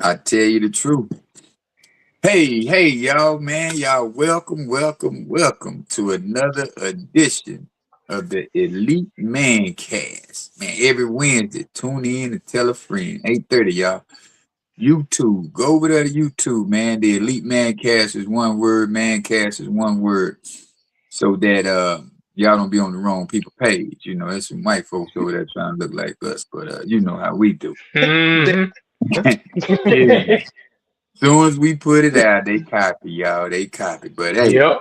I tell you the truth. Hey, y'all, man, y'all, welcome to another edition of the Elite Mancast. Man, every Wednesday, tune in and tell a friend. 8:30, y'all. YouTube, go over there to YouTube, man. The Elite Mancast is one word. Mancast is one word, so that y'all don't be on the wrong people page. You know, there's some white folks over there trying to look like us, but you know how we do. Hmm. Yeah. Soon as we put it out, they copy, y'all. They copy. But hey, Yep.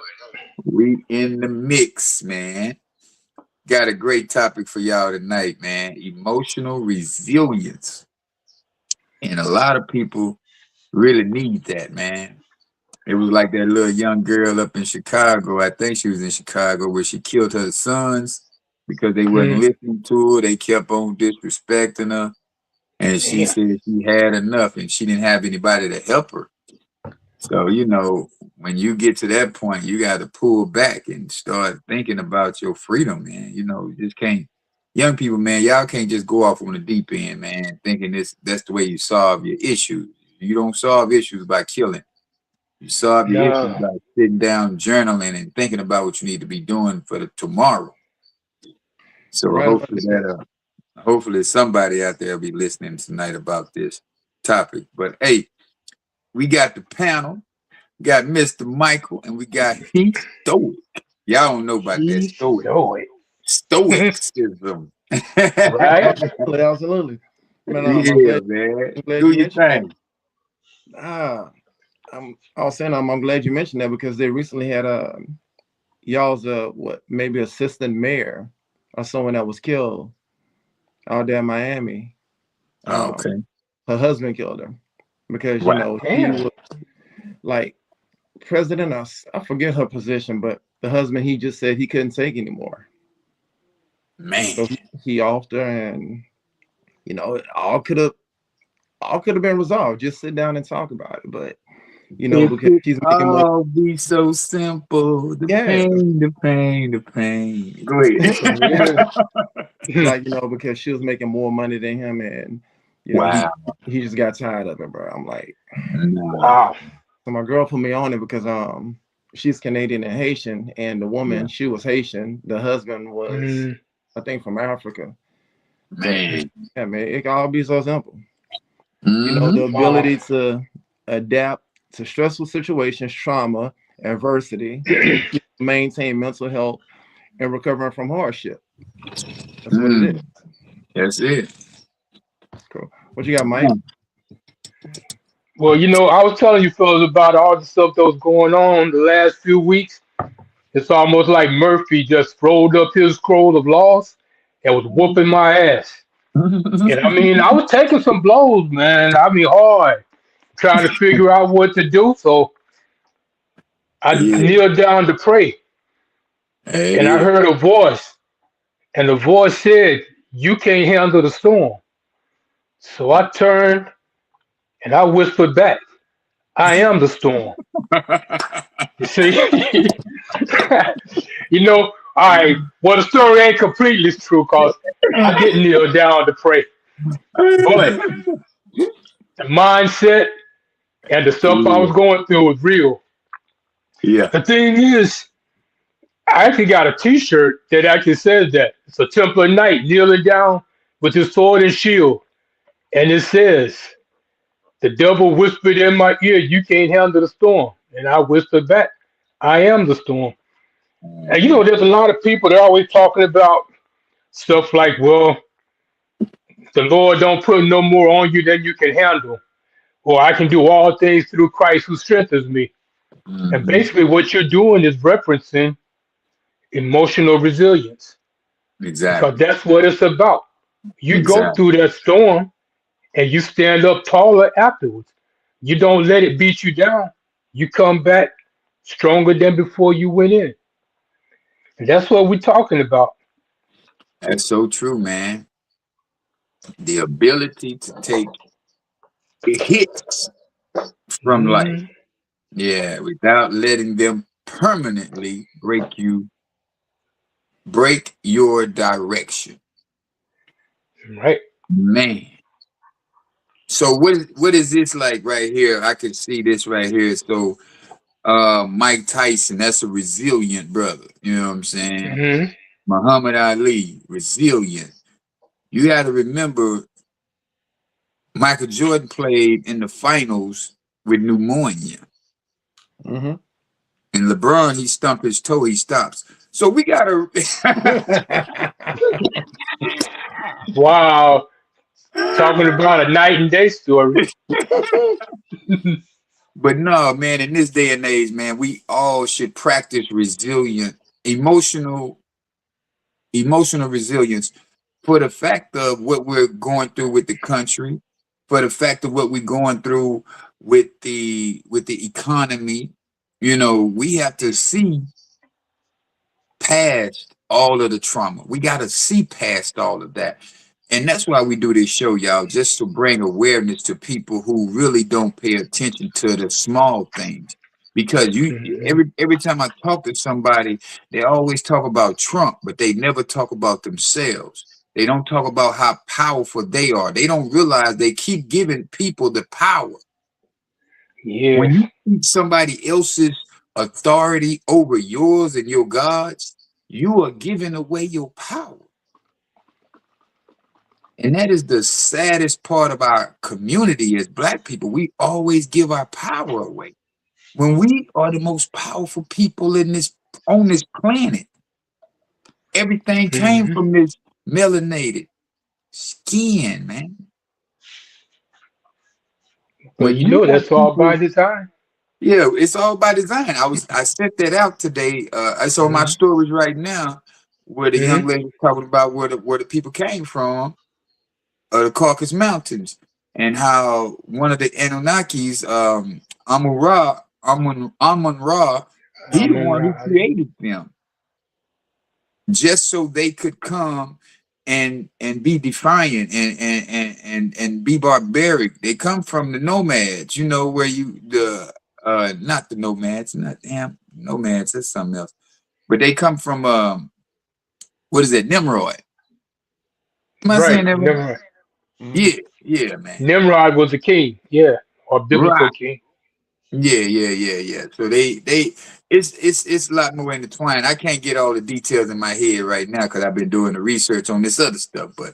we in the mix, man. Got a great topic for y'all tonight, man. Emotional resilience. And a lot of people really need that, man. It was like that little young girl up in Chicago. I think she was in Chicago where she killed her sons because they wasn't Hmm. listening to her. They kept on disrespecting her. And she Damn. said she had enough and she didn't have anybody to help her. So, when you get to that point, you got to pull back and start thinking about your freedom, man. You just can't, young people, man, y'all can't just go off on the deep end, man, thinking that's the way you solve your issues. You don't solve issues by killing. You solve your issues No. by sitting down, journaling, and thinking about what you need to be doing for the tomorrow. So Right about that. hopefully somebody out there will be listening tonight about this topic. But hey, we got the panel. Got Mr. Michael and we got Heath Stoic. Y'all don't know about that He's stoic. stoicism. Right? Absolutely. Man, I'm Yeah, glad. man. I'm glad Do you your mentioned that. thing. Ah, I was saying I'm glad you mentioned that because they recently had y'all's what maybe assistant mayor or someone that was killed out there in Miami. Oh, Um, okay. her husband killed her because Wow. he Damn. was like president. I forget her position, but the husband he just said he couldn't take anymore, Man. so he offed her, and it all could have been resolved. Just sit down and talk about it, but If because it she's making more. all be so simple, the Yeah, pain, the pain, the pain. Go ahead. Yeah. like because she was making more money than him, and Wow. he just got tired of it, bro. I'm like, No. Wow. so my girl put me on it because she's Canadian and Haitian, and the Yeah. woman she was Haitian, the husband was Mm. I think from Africa, but Man. yeah, man, it can all be so simple. The Hmm. Wow. ability to adapt to stressful situations, trauma, adversity, maintain mental health, and recovering from hardship. That's what it is. Mm. That's it. Cool. What you got, Mike? Well, I was telling you fellas about all the stuff that was going on the last few weeks. It's almost like Murphy just rolled up his scroll of laws and was whooping my ass. And I mean, I was taking some blows, man. I mean, hard, trying to figure out what to do. So I Yeah. kneeled down to pray, and I Hey. heard a voice, and the voice said, "You can't handle the storm." So I turned and I whispered back, "I am the storm." You see, all right. Well, the story ain't completely true because I didn't kneel down to pray, but the mindset and the stuff I Yeah. was going through was real. Yeah. The thing is, I actually got a T-shirt that actually says that it's a Templar knight kneeling down with his sword and shield, and it says, "The devil whispered in my ear, you can't handle the storm," and I whispered back, "I am the storm." And Mhm. there's a lot of people that are always talking about stuff like, well, the Lord don't put no more on you than you can handle, or I can do all things through Christ who strengthens me. And Mhm. basically, what you're doing is referencing emotional resilience because Exactly. that's what it's about. You go Exactly. through that storm and you stand up taller afterwards. You don't let it beat you down. You come back stronger than before you went in. And that's what we're talking about. That's so true, man. The ability to take hits from life, Mhm. yeah, without letting them permanently break your direction. Right. Man, So what is this like right here? I can see this right here. So Mike Tyson, that's a resilient brother. You know what I'm saying? Hmm. Muhammad Ali, resilient. You got to remember, Michael Jordan played in the finals with pneumonia, Mm-hmm. and LeBron, he stumped his toe, he stops. So we gotta, Wow. Talking about a night and day story. but no, man. In this day and age, man, we all should practice resilient, emotional, emotional resilience for the fact of what we're going through with the country, for the fact of what we're going through with the economy. You know, we have to see past all of the trauma. We got to see past all of that. And that's why we do this show, y'all, just to bring awareness to people who really don't pay attention to the small things. Because you Hmm. every time I talk to somebody, they always talk about Trump, but they never talk about themselves. They don't talk about how powerful they are. They don't realize they keep giving people the power. When Yes. you keep somebody else's authority over yours and your God's, you are giving away your power. And that is the saddest part of our community as Black people. We always give our power away when we are the most powerful people in this on this planet. Everything came Hmm. from this melanated skin, man. But When you you know got that's all by people, design. yeah, it's all by design. I sent that out today. I saw my Hmm. stories right now where the young Hmm. lady was talking about where the people came from, the Caucasus Mountains, and how one of the Anunnakis, Amun Ra, he I'm the in one who ride. created them, just so they could come and be defiant and be barbaric. They come from the nomads, you know, where you the not the nomads, not damn nomads, that's something else. But they come from what is it, Nimrod? Am I saying Right. that right? Nimrod. Mhm. Yeah, yeah, man. Nimrod was a king. Yeah. Or biblical Right. king. Yeah. So they it's a lot more intertwined. I can't get all the details in my head right now because I've been doing the research on this other stuff, but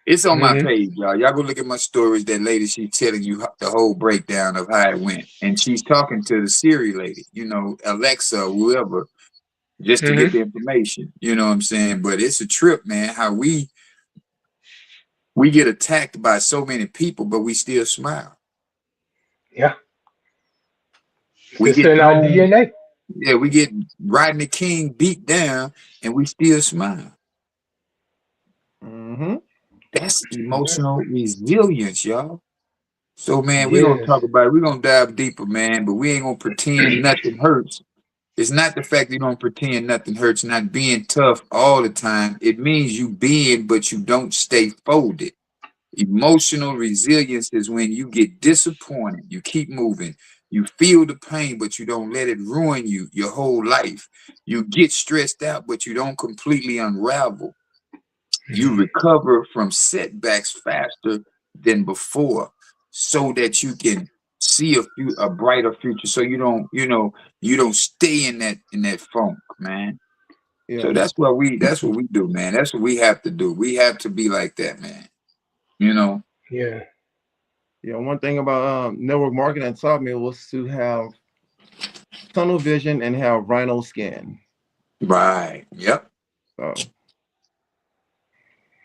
it's on my Hmm. page, y'all. Y'all go look at my stories. That lady, she's telling you the whole breakdown of how it went, and she's talking to the Siri lady, you know, Alexa, or whoever, just to get Hmm. the information. You know what I'm saying? But it's a trip, man. How we get attacked by so many people, but we still smile. Yeah. We It's get in our thrown. DNA. Yeah, we get Rodney King beat down and we still smile. Mhm. That's Yeah. emotional resilience, y'all. So, man, we're gonna Yes. talk about it. We're gonna dive deeper, man, but we ain't gonna pretend nothing hurts. It's not the fact that you don't pretend nothing hurts, not being tough all the time. It means you being, but you don't stay folded. Emotional resilience is when you get disappointed, you keep moving, you feel the pain, but you don't let it ruin you your whole life. You get stressed out, but you don't completely unravel. You Mhm. recover from setbacks faster than before so that you can see a brighter future. So you don't, you don't stay in that funk, man. So Yeah. that's what we do, man. That's what we have to do. We have to be like that, man. You know? Yeah. Yeah. One thing about network marketing that taught me was to have tunnel vision and have rhino skin. Right. Yep. So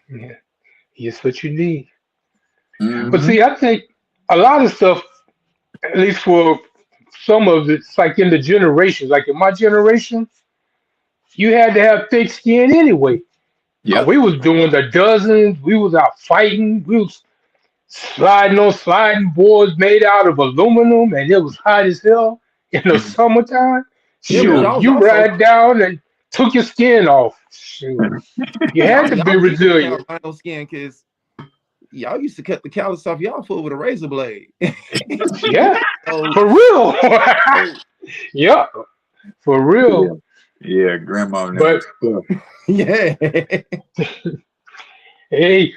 Yeah. It's what you need. But Hmm. see, I think a lot of stuff, at least for some of it, it's like in the generations, like in my generation, you had to have thick skin anyway. Yep. We was doing the dozens. We was out fighting. We was sliding on sliding boards made out of aluminum, and it was hot as hell in the summertime. yeah, but Yeah. Shoot, y'all was you also ride down and took your skin off. Shoot, you had to be y'all needed to have resilient. rhino skin because y'all used to cut the callus off y'all foot with a razor blade. Yeah, so, for real. so Yep, for Yeah. real. Yeah. Grandma and them But was tough. yeah. hey,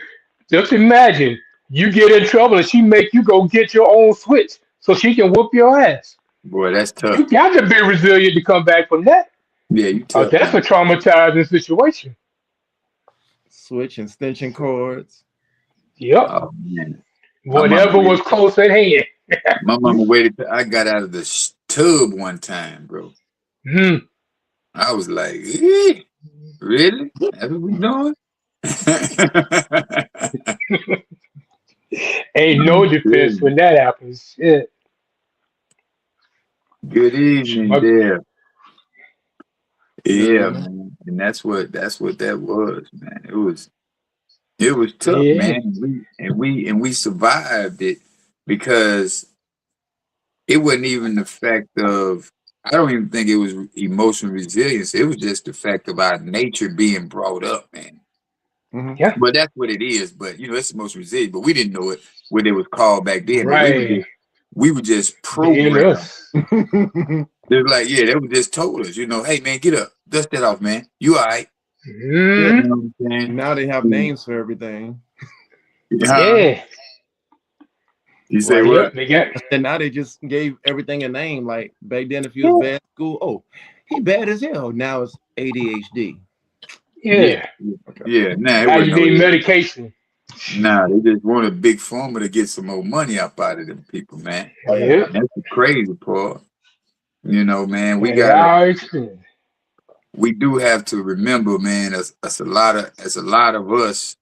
just imagine. You get in trouble and she make you go get your own switch so she can whoop your ass. Boy, that's tough. You got to be resilient to come back from that. Yeah, you tough, That's a man. traumatizing situation. Switch and extension cords. Yep. Oh man, my mama Whatever was waited. close at hand. My mama waited till I got out of the tub one time, bro. Hmm. I was like, "Eh, really? That's what we doing?" Ain't no defense when that happens. Shit. Good evening, My, there. Good Yeah, evening. man. And that's what that was, man. It was tough, yeah. man. We survived it because it wasn't even the fact of, I don't even think it was emotional resilience. It was just the fact of our nature being brought up, man. Hmm. Yeah. But that's what it is. But it's emotional resilience. But we didn't know it what it was called back then. But Right. we were just Being programmed. us. They were like, yeah, they were just told us, hey man, get up, dust that off, man. You all right? Yeah. You Hmm. know what I'm Now they have saying? names for everything. Huh? Yeah. You say Like, what? Yep. They got. and now they just gave everything a name. Like back then, if you was Yeah. bad at school, oh, he bad as hell. Now it's ADHD. Yeah, Yeah. Okay. yeah. Nah, it Now wasn't you no need age. medication. Nah, they just wanted big pharma to get some more money up out of them people, man. Yeah. That's the crazy part. Man, And our experience. we do have to remember, man, as a lot of us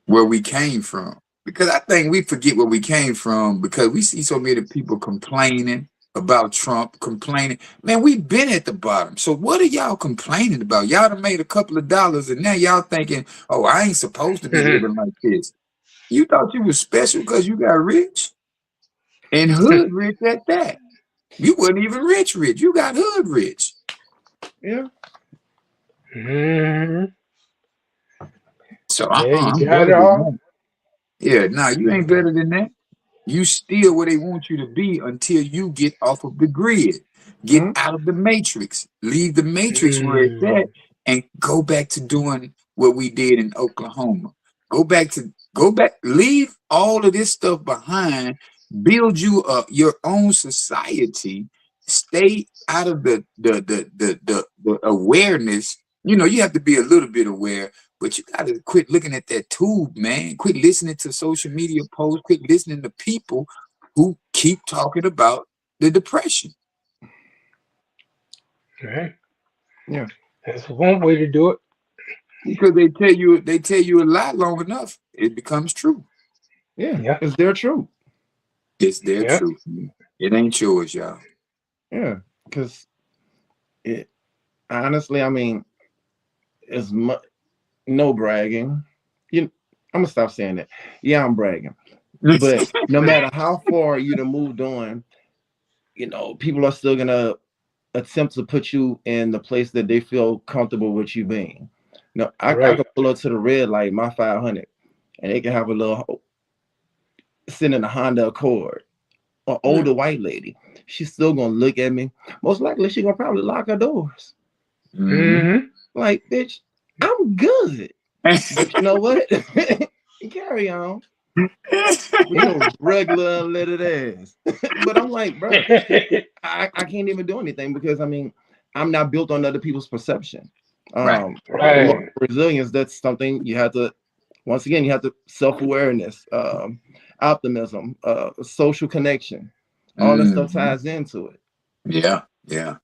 where we came from. Because I think we forget where we came from because we see so many people complaining about Trump, complaining. Man, we've been at the bottom. So what are y'all complaining about? Y'all done made a couple of dollars and now y'all thinking, oh, I ain't supposed to be living like this. You thought you was special because you got rich and hood rich at that. You wasn't even rich rich. You got hood rich. Yeah. Hmm. So Yeah, you I'm got better it than all. that. Yeah, nah, you ain't better than that. You still where they want you to be until you get off of the grid, get Hmm. out of the matrix, leave the matrix where it's at, Mm. and go back to doing what we did in Oklahoma. Go back, leave all of this stuff behind, build you your own society, stay out of the awareness. You have to be a little bit aware, but you got to quit looking at that tube, man. Quit listening to social media posts. Quit listening to people who keep talking about the depression Right. Yeah. That's one way to do it. because they tell you a lie long enough, it becomes true. Yeah. Yeah. It's their truth. It's their Yeah. truth. Man. It ain't yours, y'all. Yeah. Because it honestly, I mean, it's no bragging. You, I'm gonna stop saying that. Yeah, I'm bragging. But no matter how far you'd have moved on, people are still gonna attempt to put you in the place that they feel comfortable with you being. I Right. could pull up to the red light, my 500, and they can have a little sitting in a Honda Accord. An Yeah. older white lady, she's still gonna look at me. Most likely, she's gonna probably lock her doors. Hmm. Hmm. Like, bitch, I'm good. But you know what? Carry on with Yeah. your regular unleaded ass. But I'm like, bro, I can't even do anything because I mean, I'm not built on other people's perception. Right. Emotional Right. resilience, that's something you have to, once again, you have to self-awareness, optimism, social connection, all that stuff Hmm. ties into it. Yeah. Yeah.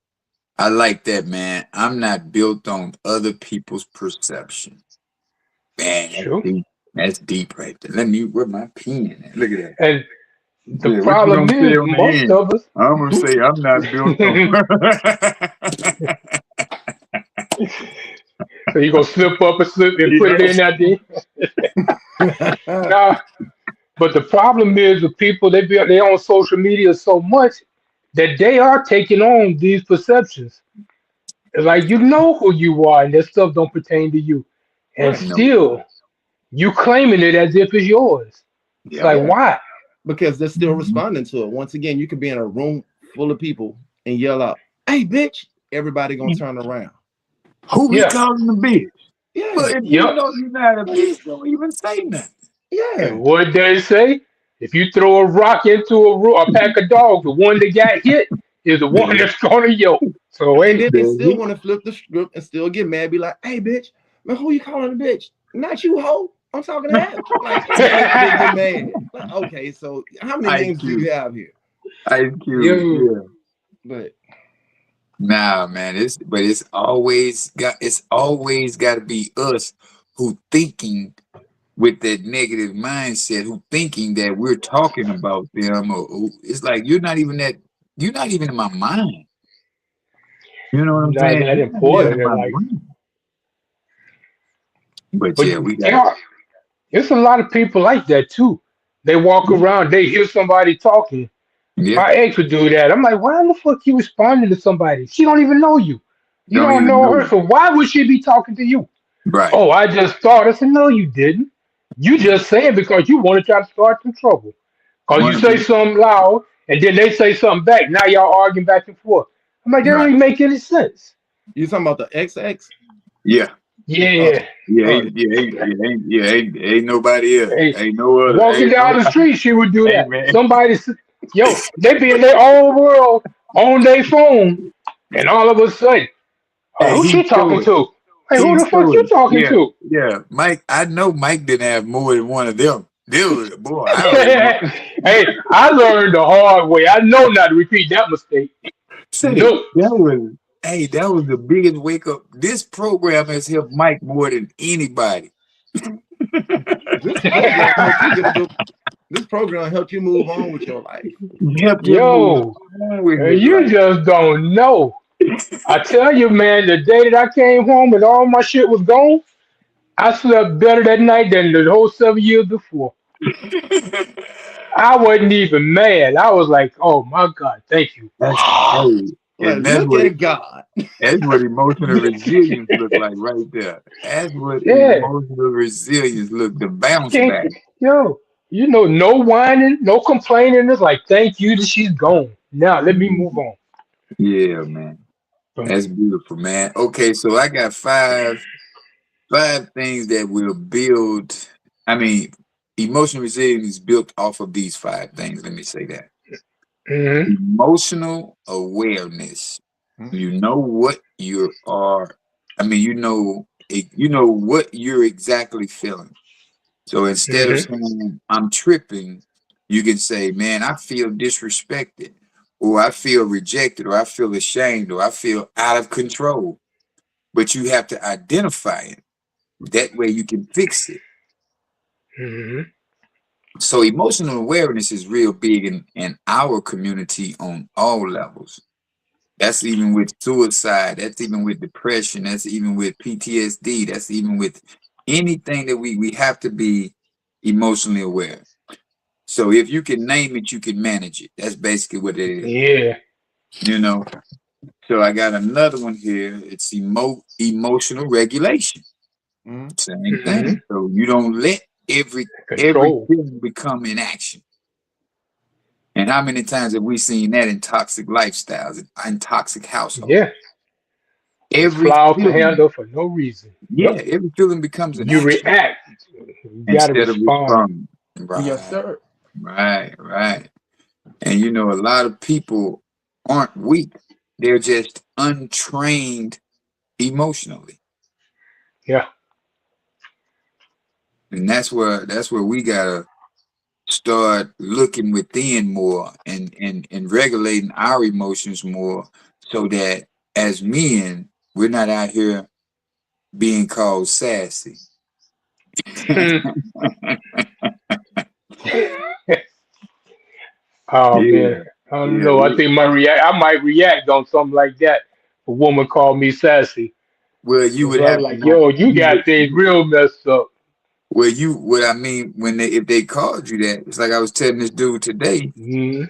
I like that, man. I'm not built on other people's perception. Man, that's True. deep. That's deep right there. Let me where my pen at. Look at that. And the Yeah, what you problem gonna say is, on the most end? of us. I'm gonna say I'm not built on. So you gonna slip up and slip and put it Yeah. in that day. Nah, but the problem is with people they on social media so much that they are taking on these perceptions. Like you know who you are, and that stuff don't pertain to you, and Right. No. still you claiming it as if it's yours. It's Yep. like Yeah, why? because they're still Mhm. responding to it. Once again, you could be in a room full of people and yell out, "Hey, bitch!" Everybody gonna turn around. Who he Yeah. calling a bitch? Well, Yeah, if you Yep. know you're not a bitch, don't even say nothing. Yeah. And what they say? If you throw a rock into a pack of dogs, the one that got hit is the one Man, that's gonna yoke. So And ain't then they still man, want to flip the script and still get mad, be like, hey, bitch, man, who you calling a bitch? Not you, hoe. I'm talking to that. Like, they get mad. Like, okay, so how many names do IQ, you have here? IQ, yo, yeah. But Nah, man, it's always got to be us who thinking with that negative mindset, who thinking that we're talking about them, or it's like you're not even in my mind. You know what I'm not saying? that You're not even important in in my life. brain. But But yeah, we got yeah, there's a lot of people like that too. They walk yeah, around, they hear somebody talking. yeah, My ex would do that. I'm like, why the fuck you responding to somebody? She don't even know you. You don't don't even know know her, you. so why would she be talking to you? Right. Oh, I just thought. I said, no, you didn't. You just saying because you want to try to start some trouble. Because you One of say them, something loud and then they say something back. Now y'all arguing back and forth. I'm like, that don't right. even make any sense. you talking about the XX? Yeah. Oh, Yeah. Yeah, oh, ain't nobody else. Hey, Ain't no other. walking Ain't down the nobody. street, she would do Hey that. man. Somebody, yo, they be in their own world on their phone, and all of a sudden, Hey, who's he she talking showed it. to? Hey, who He the fuck showed you it. talking Yeah, to? yeah. Mike, I know Mike didn't have more than one of them. Dude, boy, I already know. Hey, I learned the hard way. I know not to repeat that mistake. Say Nope. that was the biggest wake up. This program has helped Mike more than anybody. this program helped you get a good. This program helped you move on with your life. Helped him move Yo, on with his you just don't know. I tell you, man, the day that I came home and all my shit was gone, I slept better that night than the whole 7 years before. life. I wasn't even mad. I was like, oh my God, thank you. That's hey, Like, and look at God. that's what emotional resilience look like right there. That's what Yeah, emotional resilience look the bounce can't, back. yo, no whining, no complaining. It's like, thank you that she's gone. Now let me move Mhm. on. Yeah, man. Um, That's beautiful, man. Okay, so I got five things that will build. I mean, emotional resilience is built off of these five things. Let me say that. mhm, Emotional awareness. You know what you are. I mean, you know what you're exactly feeling. So instead of mhm, saying I'm tripping, you can say, man, I feel disrespected, or I feel rejected, or I feel ashamed, or I feel out of control. But you have to identify it. That way you can fix it. mhm. So emotional awareness is real big in our community on all levels. That's even with suicide. That's even with depression. That's even with PTSD. That's even with anything that we have to be emotionally aware. So if you can name it, you can manage it. That's basically what it is. Yeah, You know. So I got another one here. It's emotional regulation. Mhm. Same mhm. thing. So you don't let every Control. feeling become inaction. And how many times have we seen that in toxic lifestyles, in toxic households? Yeah, just Every fly off the feeling, handle for no reason. yeah, Yep. every feeling becomes an You action react. You gotta instead of respond. responding. Yes, Right, sir. right. And you know, a lot of people aren't weak; they're just untrained emotionally, Yeah. and that's where we gotta start looking within more and regulating our emotions more, so that as men, we're not out here being called sassy. Oh man, Yeah, I don't yeah. know. I think I might react on something like that. A woman called me sassy. Well, you 'Cause would I'm have to like, not. yo, you You got would. things real messed up. Well, what I mean when if they called you that, it's like I was telling this dude today. Mm-hmm.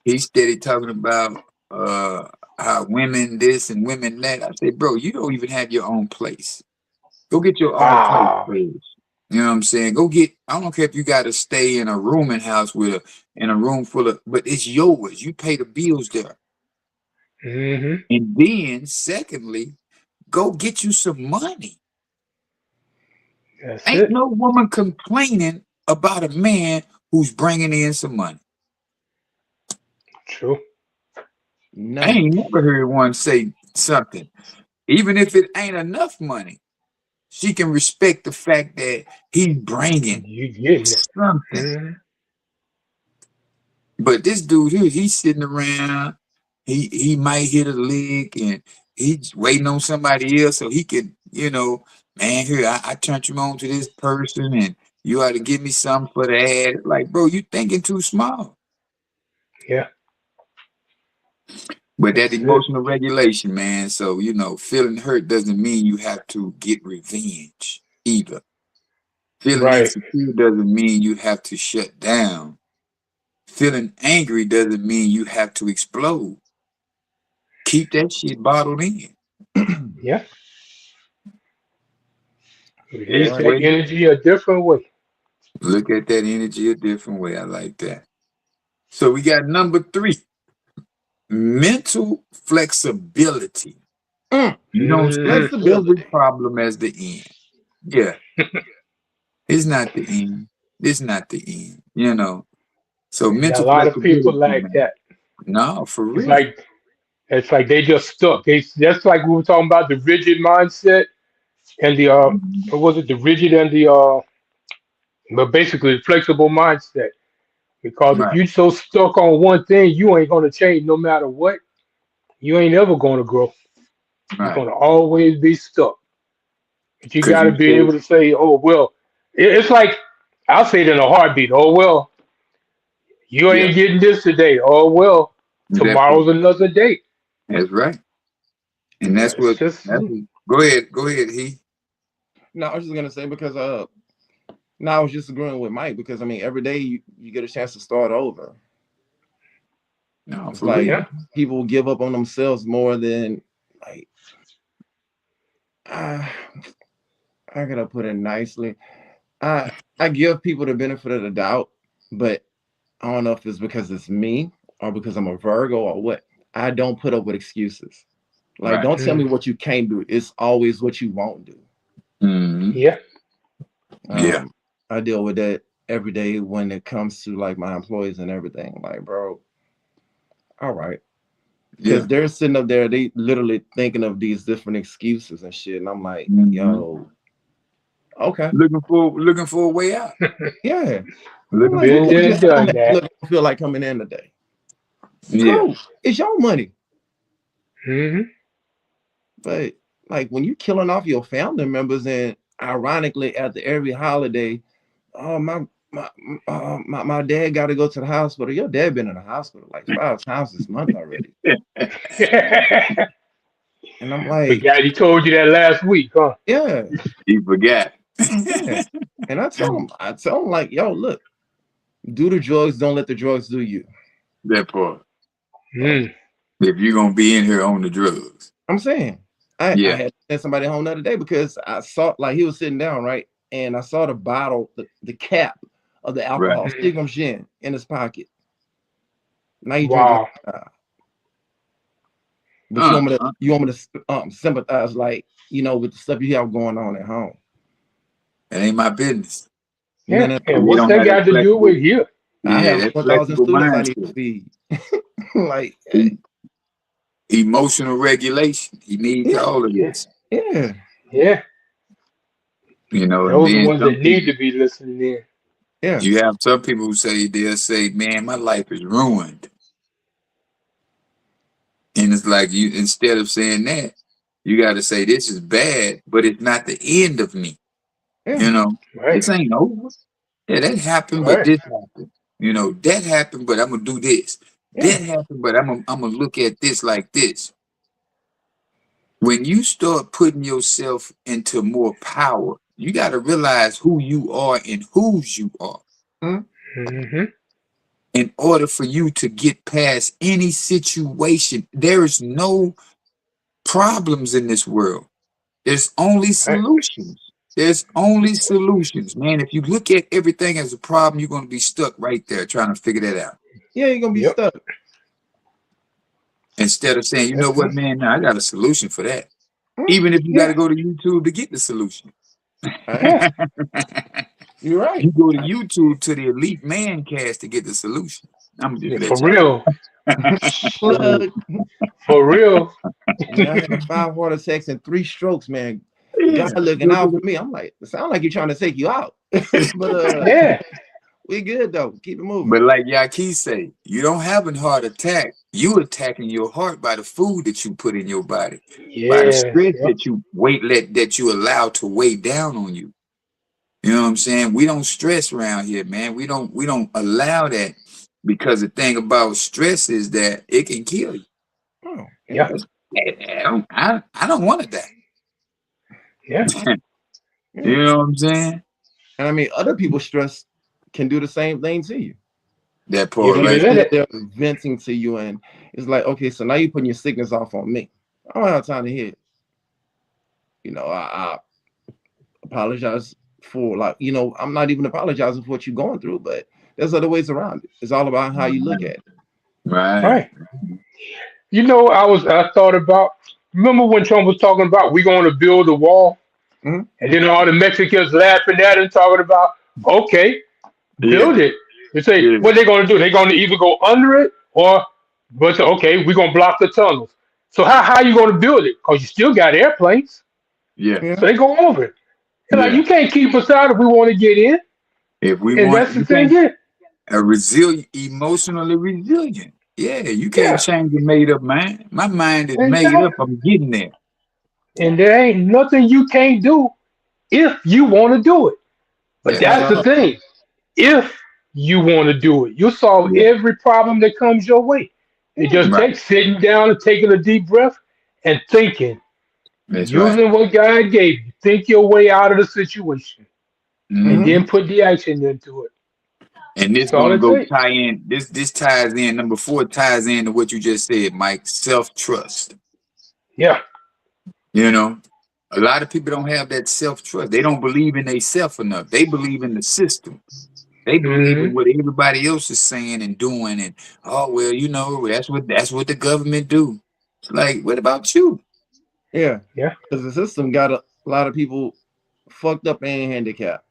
He steady talking about uh how women this and women that. I say, bro, you don't even have your own place. Go get your own place Wow. first. You know what I'm saying? Go get. I don't care if you got to stay in a rooming house in a room full of, but it's yours. You pay the bills there. Mm-hmm. And then, secondly, go get you some money. That's Ain't it. no woman complaining about a man who's bringing in some money? True. I None. ain't never heard one say something. Even if it ain't enough money, she can respect the fact that he's bringing You getting it. something. Hmm. But this dude here, he's sitting around. He might hit a lick and he's waiting on somebody else so he can, man, here, I turned you on to this person and you ought to give me something for the ad. Like, bro, you thinking too small. Yeah, But that that's it. emotional regulation, man. So, feeling hurt doesn't mean you have to get revenge either. Feeling Right. insecure doesn't mean you have to shut down. Feeling angry doesn't mean you have to explode. Keep that shit bottled in. Yeah. Release Every Right. that way, energy a different way. look at that energy a different way. I like that. So we got number 3, mental flexibility. Mm. You don't see Hmm. every Flexibility. problem as the end. Yeah, it's not the end. It's not the end. So And a mental lot of people flexibility, like man. that. No, for It's real. like it's like they just stuck. They That's like we were talking about the rigid mindset and the Mhm. what was it? The rigid and the but basically the flexible mindset. Because if Right, you so stuck on one thing, you ain't gonna change no matter what. You ain't ever gonna grow. You're right. gonna always be stuck. But you Because gotta you be said, able to say, oh well, it's like I'll say it in a heartbeat. Oh well, you yeah, ain't getting this today. Oh well, that part. tomorrow's another day. That's right. And Yeah, that's it's what, just that's what, go ahead, he. No, I was just gonna say because no, I was just agreeing with Mike because I mean every day you get a chance to start over. No, It's for real. like yeah, people give up on themselves more than like uh, I gotta put it nicely. I I give people the benefit of the doubt, but I don't know if it's because it's me or because I'm a Virgo or what. I don't put up with excuses. Like, Right. don't tell me mm, what you can't do. It's always what you won't do. Hmm. yeah, Yeah. Um, I deal with that every day when it comes to like my employees and everything. Like, bro, all right. Yeah. Because they're sitting up there, they literally thinking of these different excuses and shit. And I'm like, Hmm. yo, okay. Looking for a way out. Yeah. I'm Looking like, for been you a could way have there, just out. told done me, that. look, I don't feel like coming in today. Yeah. Cool. It's your money. Hmm. But like when you killing off your family members and ironically after every holiday, oh my dad got to go to the hospital. Your dad been in the hospital like 5 times this month already. And I'm like, Forgot he told you that last week, huh? yeah, He forgot. yeah. And I tell him like, yo, look, do the drugs, don't let the drugs do you. That part. Mm. If you're gonna be in here on the drugs. I'm saying I Yeah. had to send somebody home the other day because I saw like he was sitting down, right? And I saw the bottle, the cap of the Right. alcohol, Mm. Seagram gin in his pocket. Now you drinking Wow. but Uh, you want me to sympathize like, with the stuff you have going on at home. that ain't my business. And Yeah. then And You what's don't that have that got to do flexible. with you? I Yeah, have that 4,000 flexible students I need to mindset. feed. Like, E- Emotional regulation. He needs yeah, all of Yeah. this. yeah, Yeah. And Those are the then ones some that need people, to be listening in. yeah, you have some people who they'll say, "Man, my life is ruined," and it's like you instead of saying that, you got to say, "This is bad, but it's not the end of me." yeah, You know, Right. this ain't over. Yeah, that happened, but Right. this happened. That happened, but I'm gonna do this. yeah, That happened, but I'm gonna look at this like this. When you start putting yourself into more power, you got to realize who you are and whose you are mm, Hmm. in order for you to get past any situation. There is no problems in this world. There's only Right. solutions. There's only solutions, man. If you look at everything as a problem, you're going to be stuck right there trying to figure that out. yeah, you're gonna be Yep. stuck. Instead of saying, you know That's what, it. man, nah, I got a solution for that. Mm, Even if you got Yeah. to go to YouTube to get the solution. all right. Yeah. You're right. You go to YouTube to the Elite Mancast to get the solution. I'm Yeah, just for let real. you. Plug. For real. Man, I had 5 heart attacks and 3 strokes, man. God Yeah. looking out for me. I'm like, it sound like you're trying to take you out. But Yeah. we good though. Keep it moving. But like Yaki say, you don't have a heart attack. You attacking your heart by the food that you put in your body, by the Yes. stress Yep. that that you allow to weigh down on you. You know what I'm saying? We don't stress around here, man. We don't allow that because the thing about stress is that it can kill you. Oh, Yeah. yeah. I don't want to die. Yeah. Yeah. You know what I'm saying? And I mean, other people's stress can do the same thing to you. That If part you right let Until it. they're venting to you, and it's like, okay, so now you're putting your sickness off on me. I don't have time to hear it. I apologize for, like, I'm not even apologizing for what you're going through, but there's other ways around it. It's all about how you look at it. there. Right. I thought about, remember when Trump was talking about we going to build a wall? Mhm. And then all the Mexicans laughing at him, talking about, okay, Yeah, build it. They say, yeah, what they going to do? They're going to either go under it or, but okay, we're going to block the tunnels. So how you going to build it? Because you still got airplanes. yeah, Yeah. So they go over it. They're like, yeah. you can't keep us out if we want to get in. If we And want, that's the you thing can't here. a resilient, emotionally resilient. Yeah, you can't Yeah, change a made up mind. My mind is made up. exactly. I'm getting there. And there ain't nothing you can't do if you want to do it. But That's At that's right. the all. thing. If you want to do it, you'll solve Yeah, every problem that comes your way. It Yeah. just right. takes sitting down and taking a deep breath and thinking, That's right. using what God gave you. Think your way out of the situation and Hmm. Hmm. then put the action into it. And this That's all gonna it go takes. tie in. This ties in. Number four ties into what you just said, Mike. Self trust. Yeah. You know, a lot of people don't have that self trust. They don't believe in themselves enough. They believe in the system. They believe in Hmm. what everybody else is saying and doing, and oh well, that's what the government do. It's like, what about you? Yeah. Yeah. Because the system got a lot of people fucked up and handicapped.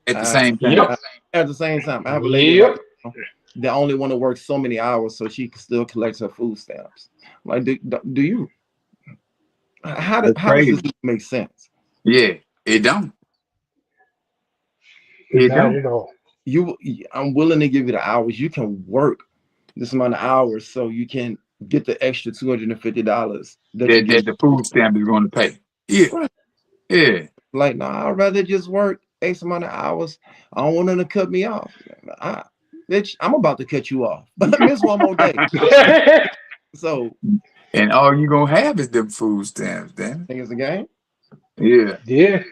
At the Uh, same time, Yep. at the same time, I have a lady right Yep. now that only want to work so many hours so she can still collect her food stamps. Like, do you? that's How does this crazy. even make sense? Yeah, it don't. It Not don't. at all. You, I'm willing to give you the hours. You can work this amount of hours so you can get the extra $250 that you That get. the food stamp is going to pay. Yeah, Right. yeah. Like, no, I'd rather just work X amount of hours. I don't want them to cut me off. I, Bitch, I'm about to cut you off. Miss one more day. So, And all you gonna have is them food stamps, then. think it's a game. Yeah. Yeah.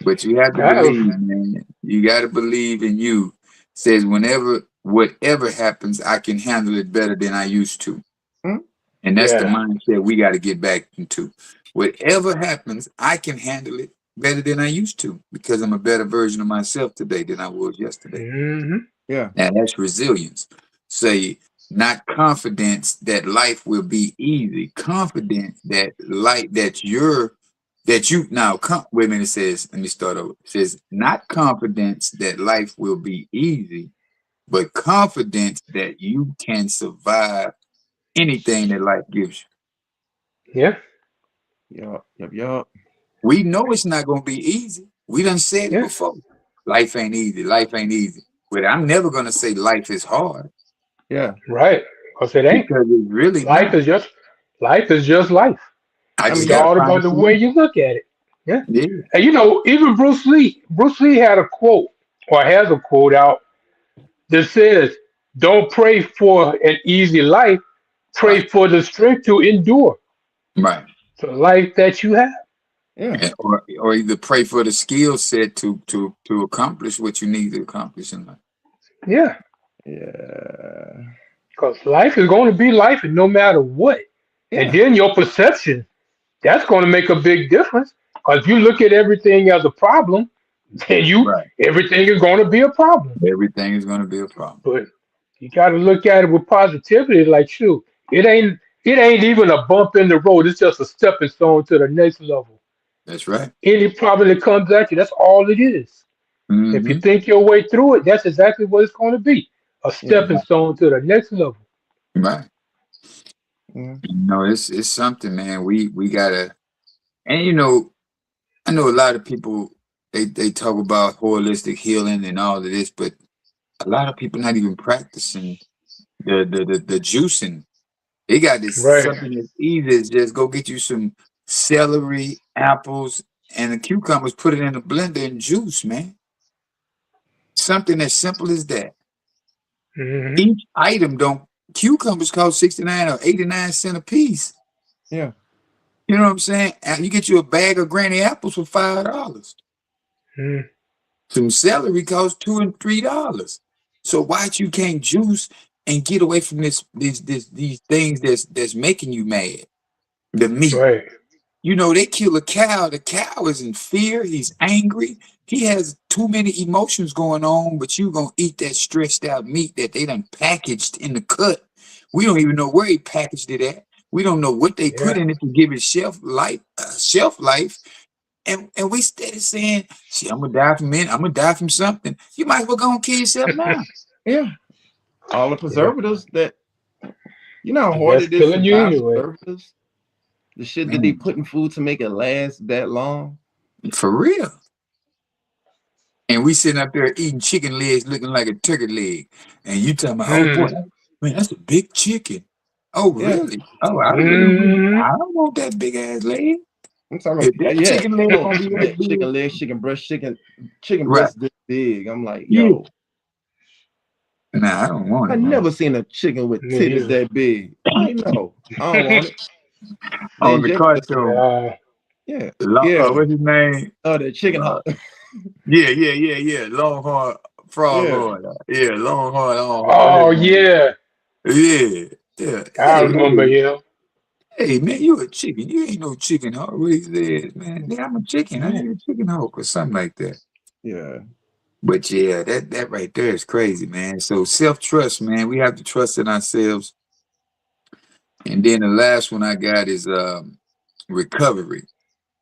But you have to I was, believe, man. You got to believe in you. Says whenever whatever happens, I can handle it better than I used to. Hmm? And that's the yeah. mindset we got to get back into. Whatever happens, I can handle it better than I used to because I'm a better version of myself today than I was yesterday. Hmm. Yeah. Now that's resilience. Say not confidence that life will be easy. Confidence that that you now wait a minute. It says, let me start over. It says not confidence that life will be easy, but confidence that you can survive anything that life gives you. Yeah. Yup. Yup. Yup. We know it's not gonna be easy. We done said it Yeah. before. Life ain't easy. Life ain't easy. But I'm never gonna say life is hard Yeah. Right. Because it ain't. because it's really Life not. is just life is just life. I I just mean, It's you, gotta all find a about the way solution. you look at it. Yeah. Yeah, And even Bruce Lee had a quote or has a quote out that says, "Don't pray for an easy life. Pray right, for the strength to endure right. the life that you have." yeah. Or either pray for the skill set to accomplish what you need to accomplish in life. Yeah. Yeah. Because life is going to be life, and no matter what. And Yeah. then your perception, that's going to make a big difference. Because if you look at everything as a problem, then Right. everything is going to be a problem. Everything is gonna be a problem. But you got to look at it with positivity. Like, shoot, it ain't even a bump in the road. It's just a stepping stone to the next level. That's right. Any problem that comes at you, that's all it is. If you Mm-hmm. think your way through it, that's exactly what it's going to be. A Yeah. stepping stone to the next level. Right. Mm-hmm. It's something, man. We gotta, and I know a lot of people they talk about holistic healing and all of this, but a lot of people not even practicing the juicing. They got this Right. something as easy as just go get you some celery, apples, and the cucumbers, put it in a blender and juice, man. Something as simple as that. Hmm. Each item don't cucumbers cost 69 or 89 cents a piece. Yeah. You know what I'm saying? And you get you a bag of granny apples for $5. Hmm. Some celery costs $2 and $3. So why you can't juice and get away from these things that's making you mad? The meat. Right. They kill a cow. The cow is in fear. He's angry. He has too many emotions going on, but you gonna eat that stretched out meat that they done packaged in the cut. We don't even know where he packaged it at. We don't know what they put Yeah. in it to give it shelf life. And we steady saying, "See, I'm gonna die from it. I'm gonna die from something." You might as well go and kill yourself now. Yeah. All the Yeah. preservatives that how And hard that's it is to killing you buy anyway. preservatives. The shit that they Man, put in food to make it last that long. for real. And we sitting up there eating chicken legs looking like a turkey leg. And you talking about, oh boy, Hmm. man, that's a big chicken. Oh, Yeah. really? Oh, I really Hmm. I don't want that big ass leg. I'm talking. If that Yeah. chicken leg No. gonna be Yeah. that big, Chicken legs, chicken breast, chicken right. breast this big. I'm like, Yeah. yo, Nah, I don't want I it, man. never seen a chicken with Me titties either. that big. I know. I don't want it. They On the inject us. cartoon, Yeah. Yeah. Yeah. what's his name? Oh, the chicken Uh, hawk. yeah. Longhorn Yeah. Froghorn. Yeah, Longhorn. What's his Oh name? yeah. Yeah. Yeah. I remember him. Hey, man, you a chicken. You ain't no chicken hawk. What he said, man. Yeah, I'm a chicken. I Yeah. ain't a chicken hawk or something like that. Yeah. But yeah, that right there is crazy, man. So self-trust, man. We have to trust in ourselves. And then the last one I got is recovery.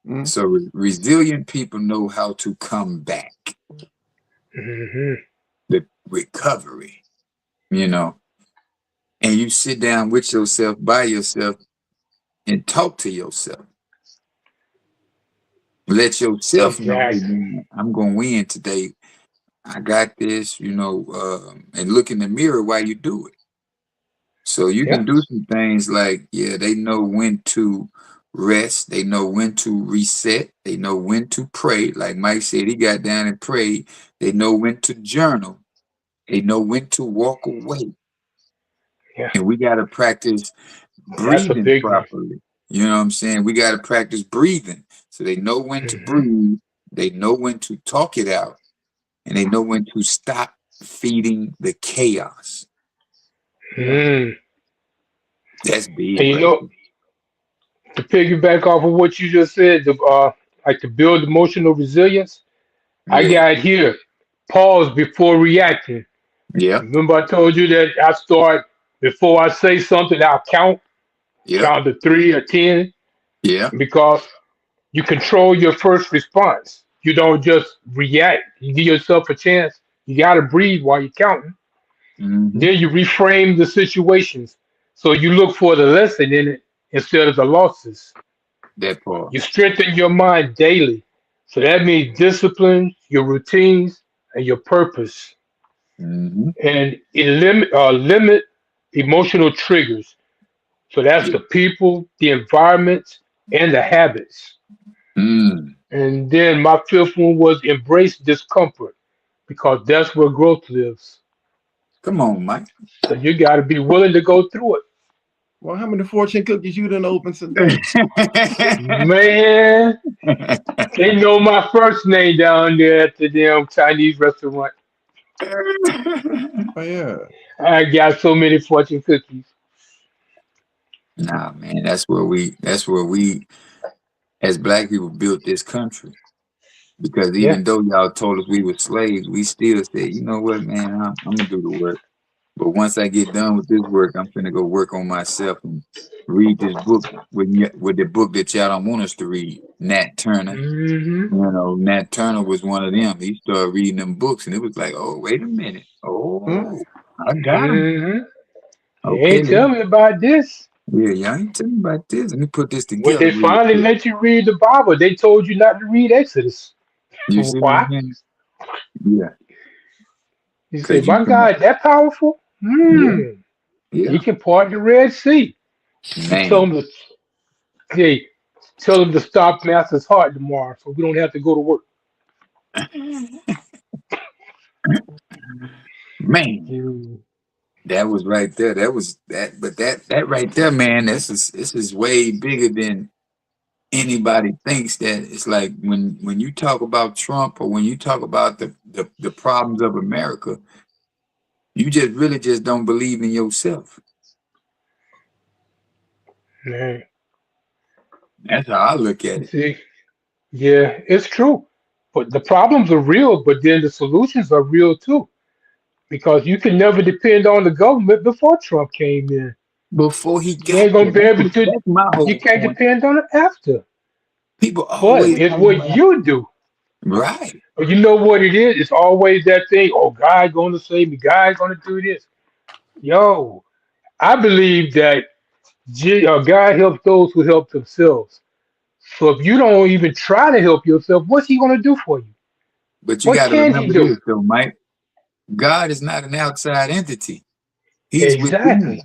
Mm. So resilient people know how to come back. Hmm. The recovery, you know. And you sit down with yourself, by yourself, and talk to yourself. Let yourself know, hey Exactly. man, I'm gonna win today. I got this, and look in the mirror while you do it. So you Yeah. can do some things like, yeah, they know when to rest, they know when to reset, they know when to pray. Like Mike said, he got down and prayed. They know when to journal, they know when to walk away. Yeah. And we got to practice That's a breathing big one. properly. You know what I'm saying? We got to practice breathing. So they know when to Hmm. breathe, they know when to talk it out, and they know when to stop feeding the chaos. Yeah. Mm. That's And big right there. to piggyback off of what you just said, like to build emotional resilience, I Yeah. got here. Pause before reacting. Yep. Remember, I told you that I start before I say something. I'll Yep. count to 3 or 10, Yeah. because you control your first response. You don't just react. You give yourself a chance. You got to breathe while you're counting. Mm-hmm. Then you reframe the situations. So you look for the lesson in it instead of the losses. That part. You strengthen your mind daily. So that means discipline, your routines, and your purpose. Mm-hmm. And limit emotional triggers. So that's Yeah. the people, the environments, and the habits. Mm. And then my fifth one was embrace discomfort, because that's where growth lives. Come on, Mike. So you got to be willing to go through it. Well, how many fortune cookies you done opened today? Man, they know my first name down there at the damn Chinese restaurant. Oh yeah. I got so many fortune cookies. Nah, man, that's where we as black people built this country. Because Yeah. even though y'all told us we were slaves, we still said, you know what, man, I'm gonna do the work. But once I get done with this work, I'm finna go work on myself and read this book with the book that y'all don't want us to read. Nat Turner. Mm-hmm. Nat Turner was one of them. He started reading them books, and it was like, oh, wait a minute. Hmm? Oh, I got him. Mm-hmm. You Okay, ain't tell me about this. yeah, y'all ain't telling me about this. Let me put this When together they real finally quick. let you read the Bible, they told you not to read Exodus. You see what I'm Why? saying? Yeah, You say, because you my can, God, that powerful? yeah, He yeah, can part the Red Sea. You tell man. him to, hey, tell him to stop Master's heart tomorrow, so we don't have to go to work. Man, You, that was right there. That was that, but that right there, man, this is way bigger than anybody thinks. That it's like when you talk about Trump or when you talk about the problems of America, you just really just don't believe in yourself. man, That's how I look at you it. see, yeah, it's true. But the problems are real, but then the solutions are real too. Because you can never depend on the government before Trump came in. Before he You got ain't gonna there, be able to. that's my You whole can't point. depend on it after. People But always it's talking what about you do. right. But you know what it is? It's always that thing. Oh, God gonna save me. God gonna do this. Yo, I believe that God helps those who help themselves. So if you don't even try to help yourself, what's He gonna do for you? But you What got to can He remember do? this, though, Mike. God is not an outside entity. He's within us. Exactly.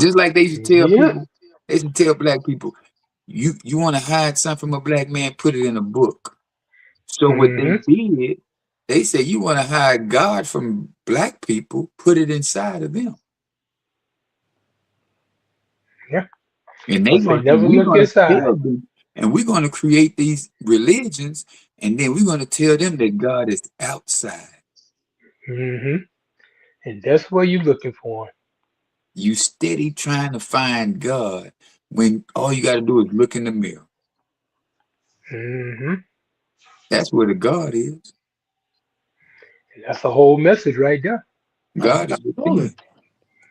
Just like they used to tell Yeah. people, they used to tell black people, you want to hide something from a black man, put it in a book. So what they Hmm. did, they said you want to hide God from black people, put it inside of them. Yeah. And Cause they never we're look gonna inside. tell them, and we're gonna create these religions, and then we're gonna tell them that God is outside. Hmm. And that's what you're looking for. You steady trying to find God when all you gotta do is look in the mirror. Hmm. That's where the God is. And that's the whole message right there. God is Absolutely. within.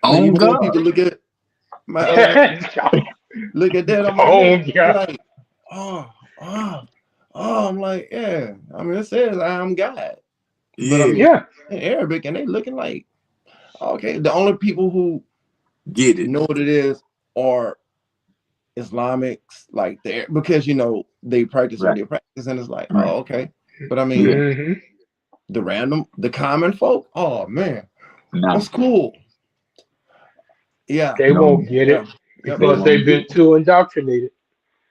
And On even when people God. my look at that, I'm like, Oh, man, yeah. like, oh, oh, oh, I'm like, yeah. I mean, it says I am God, but I Yeah. mean, Yeah. in Arabic, and they looking like, okay, the only people who Get it. know what it is are Islamics, like there, because they practice what Right. they practice, and it's like, Right. oh, okay. But I Yeah. mean, Hmm. the common folk, oh man, Nah. that's cool. Yeah, They No. won't get yeah, it yep, They because won't they've get been it. too indoctrinated.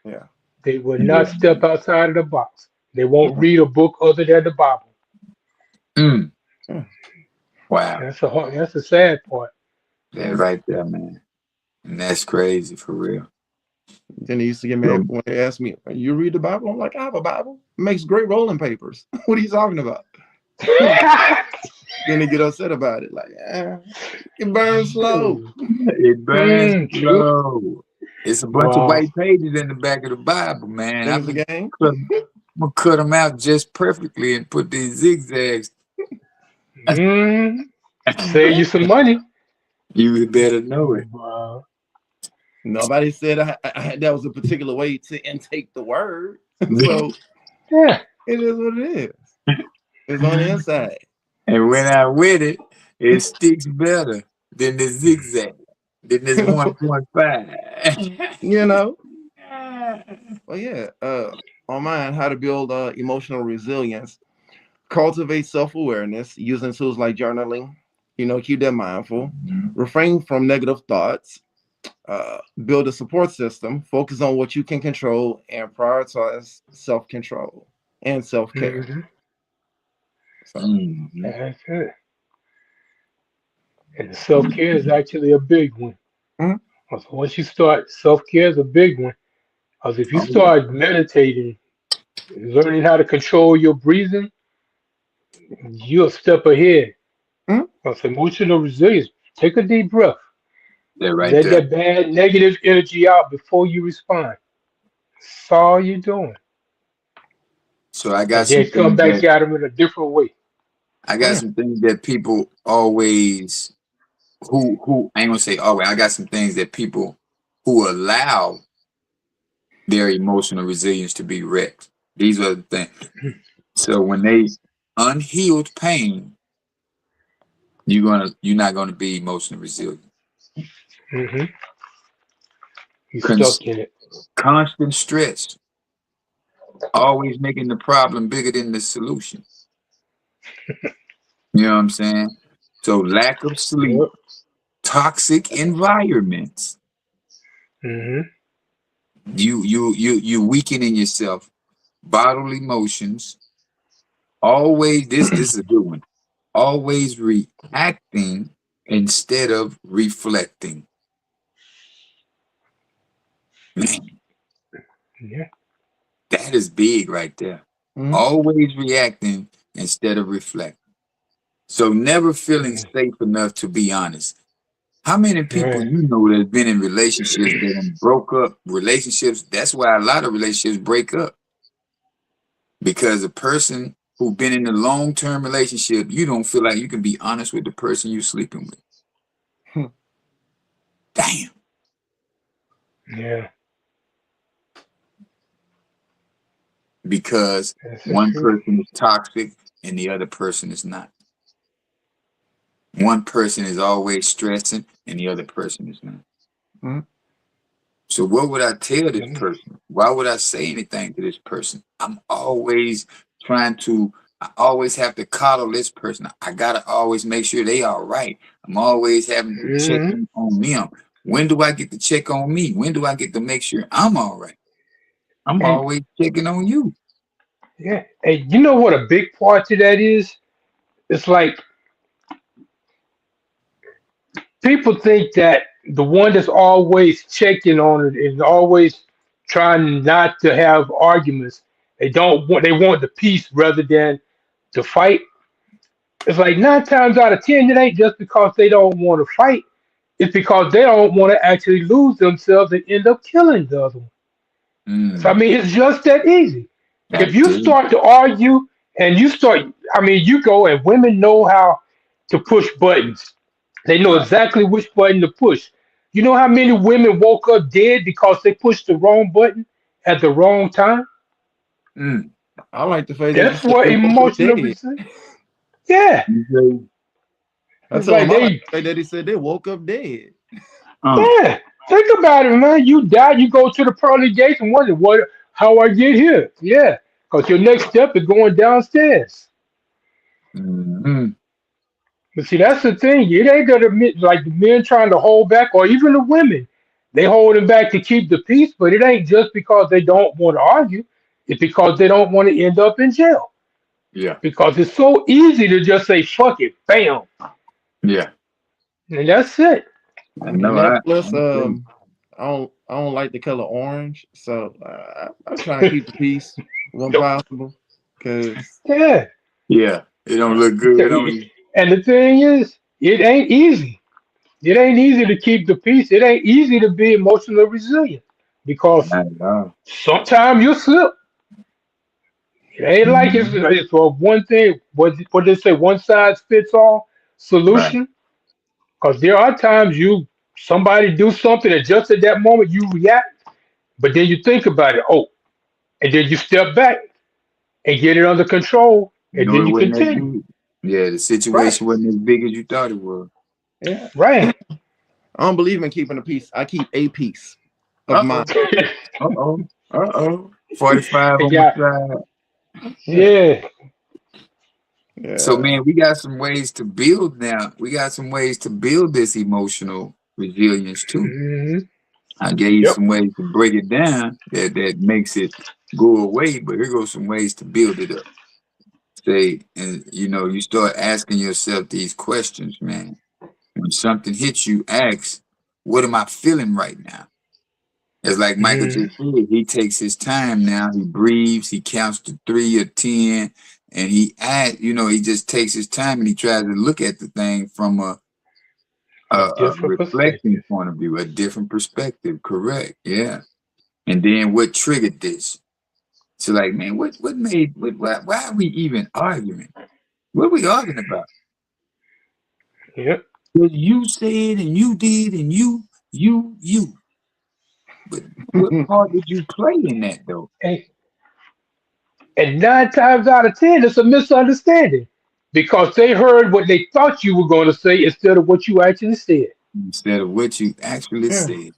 yeah. They will Yeah. not step outside of the box. They won't Yeah. read a book other than the Bible. Mm. Yeah. Wow. That's the sad part. That right there, man. And that's crazy for real. Then they used to get So, mad when they asked me, "You read the Bible?" I'm like, "I have a Bible. It makes great rolling papers. What are you talking about?" Then they get upset about it, like, it burns slow. it burns True. slow. It's a bunch of Wow. white pages in the back of the Bible, man. Think it's a game? I'm gonna cut them out just perfectly and put these zigzags. Mm, save Yeah. you some money. You better know it. Wow. Nobody said that was a particular way to intake the word. So Yeah. it is what it is. It's on the inside. And when I with it, it sticks better than the zigzag, than this 1.5. you know. Well, yeah. On mine, how to build emotional resilience. Cultivate self-awareness using tools like journaling. Keep that mindful. Refrain from negative thoughts. Build a support system. Focus on what you can control and prioritize self-control and self-care. Hmm. So, Mhm. That's it. And self care is actually a big one. mhm. So once you start, self care is a big one. Because if you Oh yeah, start meditating, learning how to control your breathing, you're a step ahead. Mhm. Because emotional resilience, take a deep breath. that right Let there. that bad negative energy out before you respond. That's all you're doing. So I got And some then come things back that at them in a different way. I got some things that people always who I ain't gonna say always. I got some things that people who allow their emotional resilience to be wrecked. These are the things. So when they unhealed pain, you're not gonna be emotionally resilient. Mm-hmm. You Cons- stuck in it. Constant stress, always making the problem bigger than the solution. You know what I'm saying? So lack of sleep, Yep. toxic environments, Mm-hmm. you weakening yourself, bottled emotions, always this is a good one. Always reacting instead of reflecting. Man, Yeah. that is big right there. Mhm. Always reacting instead of reflecting. So never feeling Mm. safe enough to be honest. How many people Right. you know that have been in relationships that have broke up relationships? That's why a lot of relationships break up because a person who been in a long-term relationship, you don't feel like you can be honest with the person you're sleeping with. Hmm. Damn. Yeah. Because That's the one truth. person is toxic and the other person is not. One person is always stressing and the other person is not. Mhm. So what would I tell this Mm. person? Why would I say anything to this person? I'm always trying to, I always have to coddle this person. I gotta always make sure they all right. I'm always having to check Mm-hmm. in on them. When do I get to check on me? When do I get to make sure I'm all right? I'm And always checking on you. yeah, and you know what a big part to that is? It's like people think that the one that's always checking on it and always trying not to have arguments, they want the peace rather than to fight. It's like 9 times out of 10, it ain't just because they don't want to fight. It's because they don't want to actually lose themselves and end up killing the other one. So I Mm, mean, it's just that easy. If that you did. start to argue and you start, I mean, you go and women know how to push buttons. They know Right. exactly which button to push. You know how many women woke up dead because they pushed the wrong button at the wrong time? Mm. I like the phrase that you That's said what they woke up emotional dead. resistance. Yeah, You say, I it's told like him I like they, the way that he said they woke up dead. uh, yeah. Think about it, man. You die, you go to the pearly gates and wonder how I get here. Yeah, because your next step is going downstairs. mm, But see, that's the thing. It ain't gonna like the men trying to hold back, or even the women. They holding back to keep the peace, but it ain't just because they don't want to argue. It's because they don't want to end up in jail. yeah, Because it's so easy to just say "fuck it," bam, yeah. and that's it. I And know. that I plus, say, I don't like the color orange, so I'm trying to keep the peace when So, possible. Cause yeah. yeah, it don't look good on you. And the thing is, it ain't easy. It ain't easy to keep the peace. It ain't easy to be emotionally resilient because Not at all. sometimes you slip. It ain't like Mhm. it's for one thing. What they say, one size fits all Right. solution. Because there are times somebody do something and just at that moment you react, but then you think about it. Oh, and then you step back and get it under control, You and know then it you wasn't that continue. big. Yeah, the Right, situation wasn't as big as you thought it was. yeah, right. I don't believe in keeping a peace. I keep a piece of Uh mind. oh. Uh oh. Uh oh. 45 It on got the side. Yeah, yeah. So yeah. man, we got some ways to build now. We got some ways to build this emotional resilience too. Hmm. I gave you Yep. some ways to break it down that makes it go away, but here goes some ways to build it up. Say, and you start asking yourself these questions, man. When something hits you, ask, what am I feeling right now? It's like Michael Hmm. just said, he takes his time now. He breathes, he counts to 3 or 10, and he just takes his time and he tries to look at the thing from A a different reflecting perspective. point of view, a different perspective. Correct. Yeah. And then what triggered this? So like, man, what made why are we even arguing? What we arguing about? Yep. What you said and you did and you. But what part did you play in that though? And, and 9 times out of 10, it's a misunderstanding because they heard what they thought you were going to say instead of what you actually said. Instead of what you actually Yeah. said.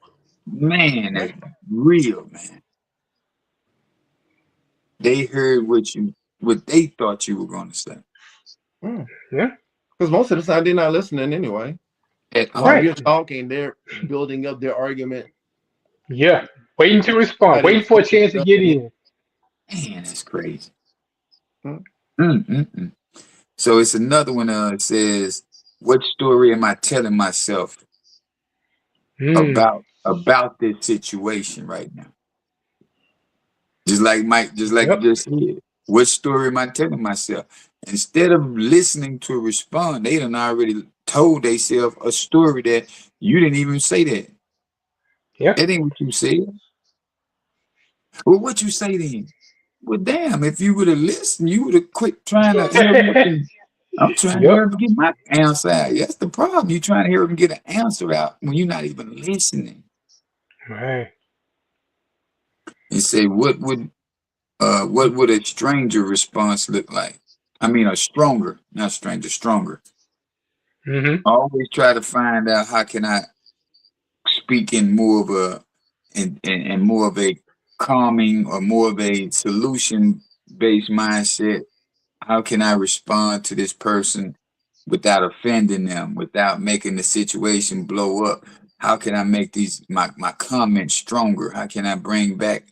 Man, that's real, man. They heard what they thought you were gonna say. Yeah. Because most of the time they're not listening anyway. At While all. Right. you're talking, they're building up their argument. Yeah. Waiting to respond, Trying to waiting for a explain chance to stuff. get in. Man, that's crazy. Hmm. Mm-mm-mm. So it's another one. It says, "What story am I telling myself Mm. about this situation right now?" Just like Mike, just like you Yep. just said. What story am I telling myself? Instead of listening to respond, they done already told themselves a story that you didn't even say that. Yeah. That ain't what you said. Well, what you say then? Well, damn, if you would have listened, you would have quit trying to hurry up and I'm trying to Yep. hurry up and get my answer out. That's the problem. You're trying to hurry up and get an answer out when you're not even listening. Right. And say, what would a stranger response look like? I mean, a stronger, not stranger, stronger. Mm-hmm. Always try to find out how can I speak in more of a and more of a calming or more of a solution based mindset. How can I respond to this person without offending them, without making the situation blow up? How can I make my comments stronger? How can I bring back?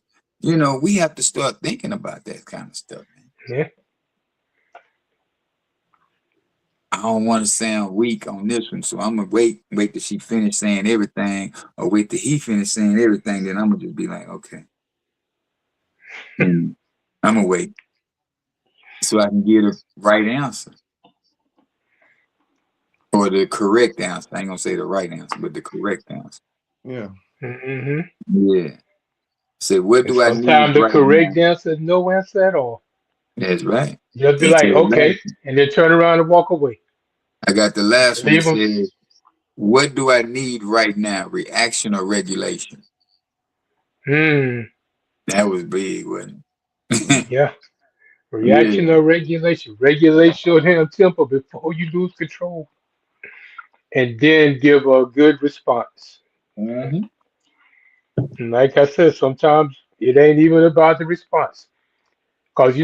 We have to start thinking about that kind of stuff, man. Yeah. I don't want to sound weak on this one, so I'm gonna wait till she finish saying everything, or wait till he finish saying everything. Then I'm gonna just be like, okay, I'm gonna wait so I can get a right answer or the correct answer. I ain't gonna say the right answer, but the correct answer. Yeah. Mm-hmm. Yeah. Say, what And do I need sometimes the right correct now? answer is no answer at all. That's right. Just be He like, said, okay, and then turn around and walk away. I got the last one. He Leave them. said, what do I need right now? Reaction or regulation? Hmm. That was big, wasn't it? Yeah. Yeah. Reaction or regulation. Regulate your damn temper before you lose control. And then give a good response. Mm-hmm. And like I said, sometimes it ain't even about the response. Because,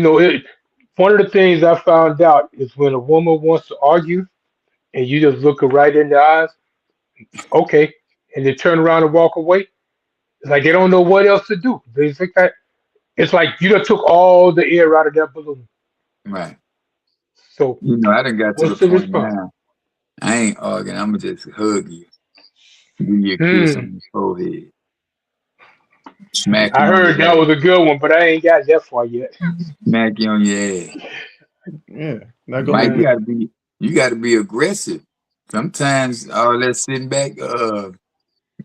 one of the things I found out is when a woman wants to argue and you just look her right in the eyes, okay, and then turn around and walk away, it's like they don't know what else to do. They think that it's like you done took all the air out of that balloon. Right. So I done got to the what's the point response? now. I ain't arguing. I'm gonna just hug you, give you a kiss Hmm. on the forehead, smack I you on heard your that ass, was a good one, but I ain't got that far yet. smack you on your ass. Yeah. Not gonna Mike, be. you gotta be aggressive. Sometimes all that sitting back,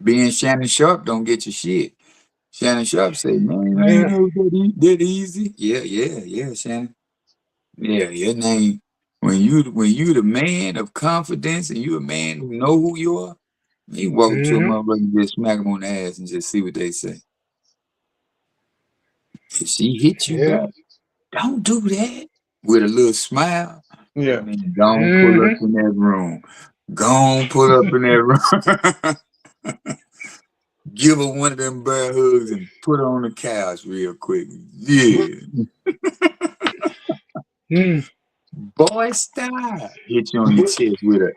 being Shannon Sharp don't get you shit. Shannon Sharp say, man, I ain't Yeah. know that easy. Yeah, Shannon. Yeah, your name. When you the man of confidence and you a man who know who you are, you walk up to a Hmm. motherfucker and just smack them on the ass and just see what they say. If she hit you Yeah. back, don't do that with a little smile. Yeah. Man, don't pull up Hmm. in that room. Go pull up in that room. Give her one of them bear hugs and put her on the couch real quick. Yeah. Hmm. Boy style. Hit you on your chest with a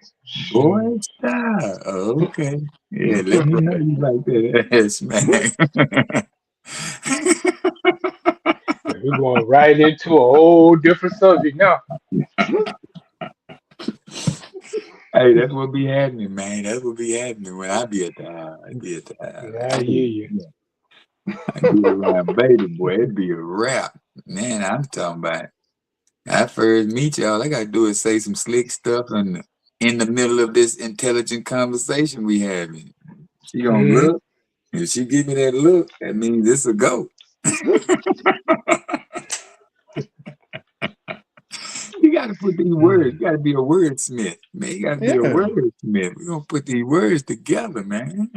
boy style. Oh, okay. Yeah, let me know you like that ass, man. We're going right into a whole different subject now. Hey, that's what be happening, man. That's what be happening when I be at the house. I be at the house. Yeah, I hear you. I get around baby boy, it'd be a wrap. Man, I'm talking about I first meet y'all, I gotta do is say some slick stuff and in the middle of this intelligent conversation we having. She gonna Hmm. look. If she give me that look, that means it's a go. You gotta put these words. You gotta be a wordsmith, man. You gotta be a Yeah. wordsmith. We're gonna put these words together, man.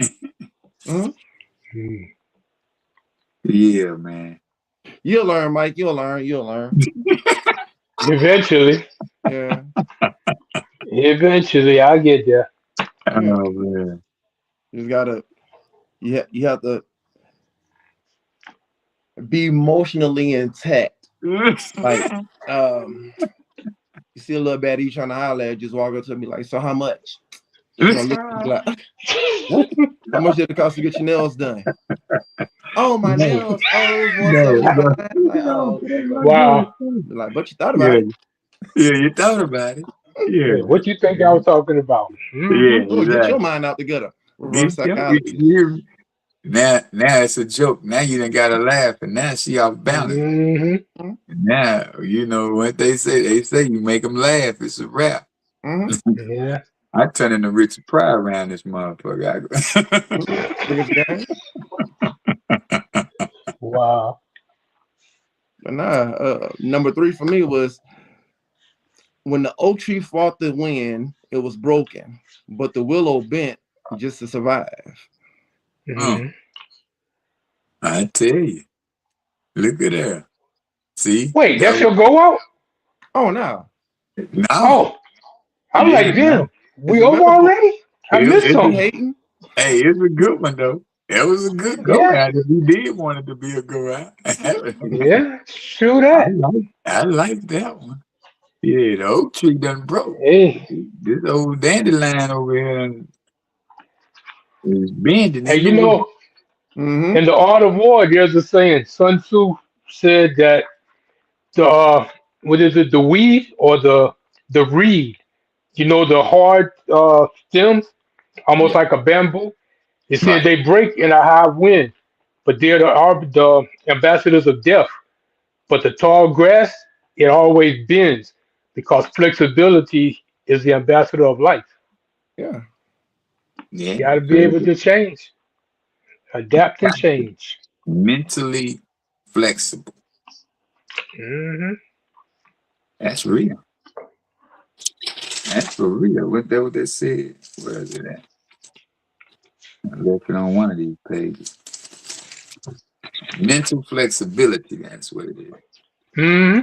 Mm-hmm. Yeah, man. You'll learn, Mike. You'll learn. You'll learn. Eventually, Yeah. I'll get there. Yeah. Oh man. You just gotta. You have to be emotionally intact. Like, you see a little baddie trying to holler at, just walk up to me like, so how much? She's gonna look at me like, what? How much did it cost to get your nails done? Oh, my No, nails. Oh, it was no, 175. Like, no, oh, put okay, it bro. right there. Wow. Like, but you thought about Yeah, it. yeah, you thought about it. Yeah, Yeah, what you think I was talking about? yeah, Oh, get your exactly. mind out together. Reverse Get your, psychology. now it's a joke. Now you done got to laugh, and now she off balance. Mm-hmm. Now you know what they say. They say you make them laugh. It's a wrap. Mm-hmm. Yeah. I turn into Richard Pryor around this motherfucker. Biggest game. Wow. But nah, number 3 for me was when the oak tree fought the wind, it was broken, but the willow bent just to survive. Mm-hmm. I tell you, look at her. See, Wait, that that's was, your go out? Oh, no. no, Oh, I'm yeah, like, no. damn, It's we a over better book. already? I missed It's You something. hating? Hey, it's a good one though. That was a good go Yeah, out. If you did want it to be a go out, yeah, true I that. like that one. Yeah, the oak tree done broke. Hey, This old dandelion over here is bending hey, in the you wind. know, Mm-hmm. in the art of war, there's a saying. Sun Tzu said that the what is it, the weed or the reed? You know, the hard stems, almost Yeah, like a bamboo. He said right. they break in a high wind, but they're the ambassadors of death. But the tall grass, it always bends because flexibility is the ambassador of life. Yeah. Yeah, Got to be so able to change, adapt, and change. mentally flexible. Hmm. That's real. That's for real. What they said? Where is it at? I'm looking on one of these pages. Mental flexibility. That's what it is. Hmm.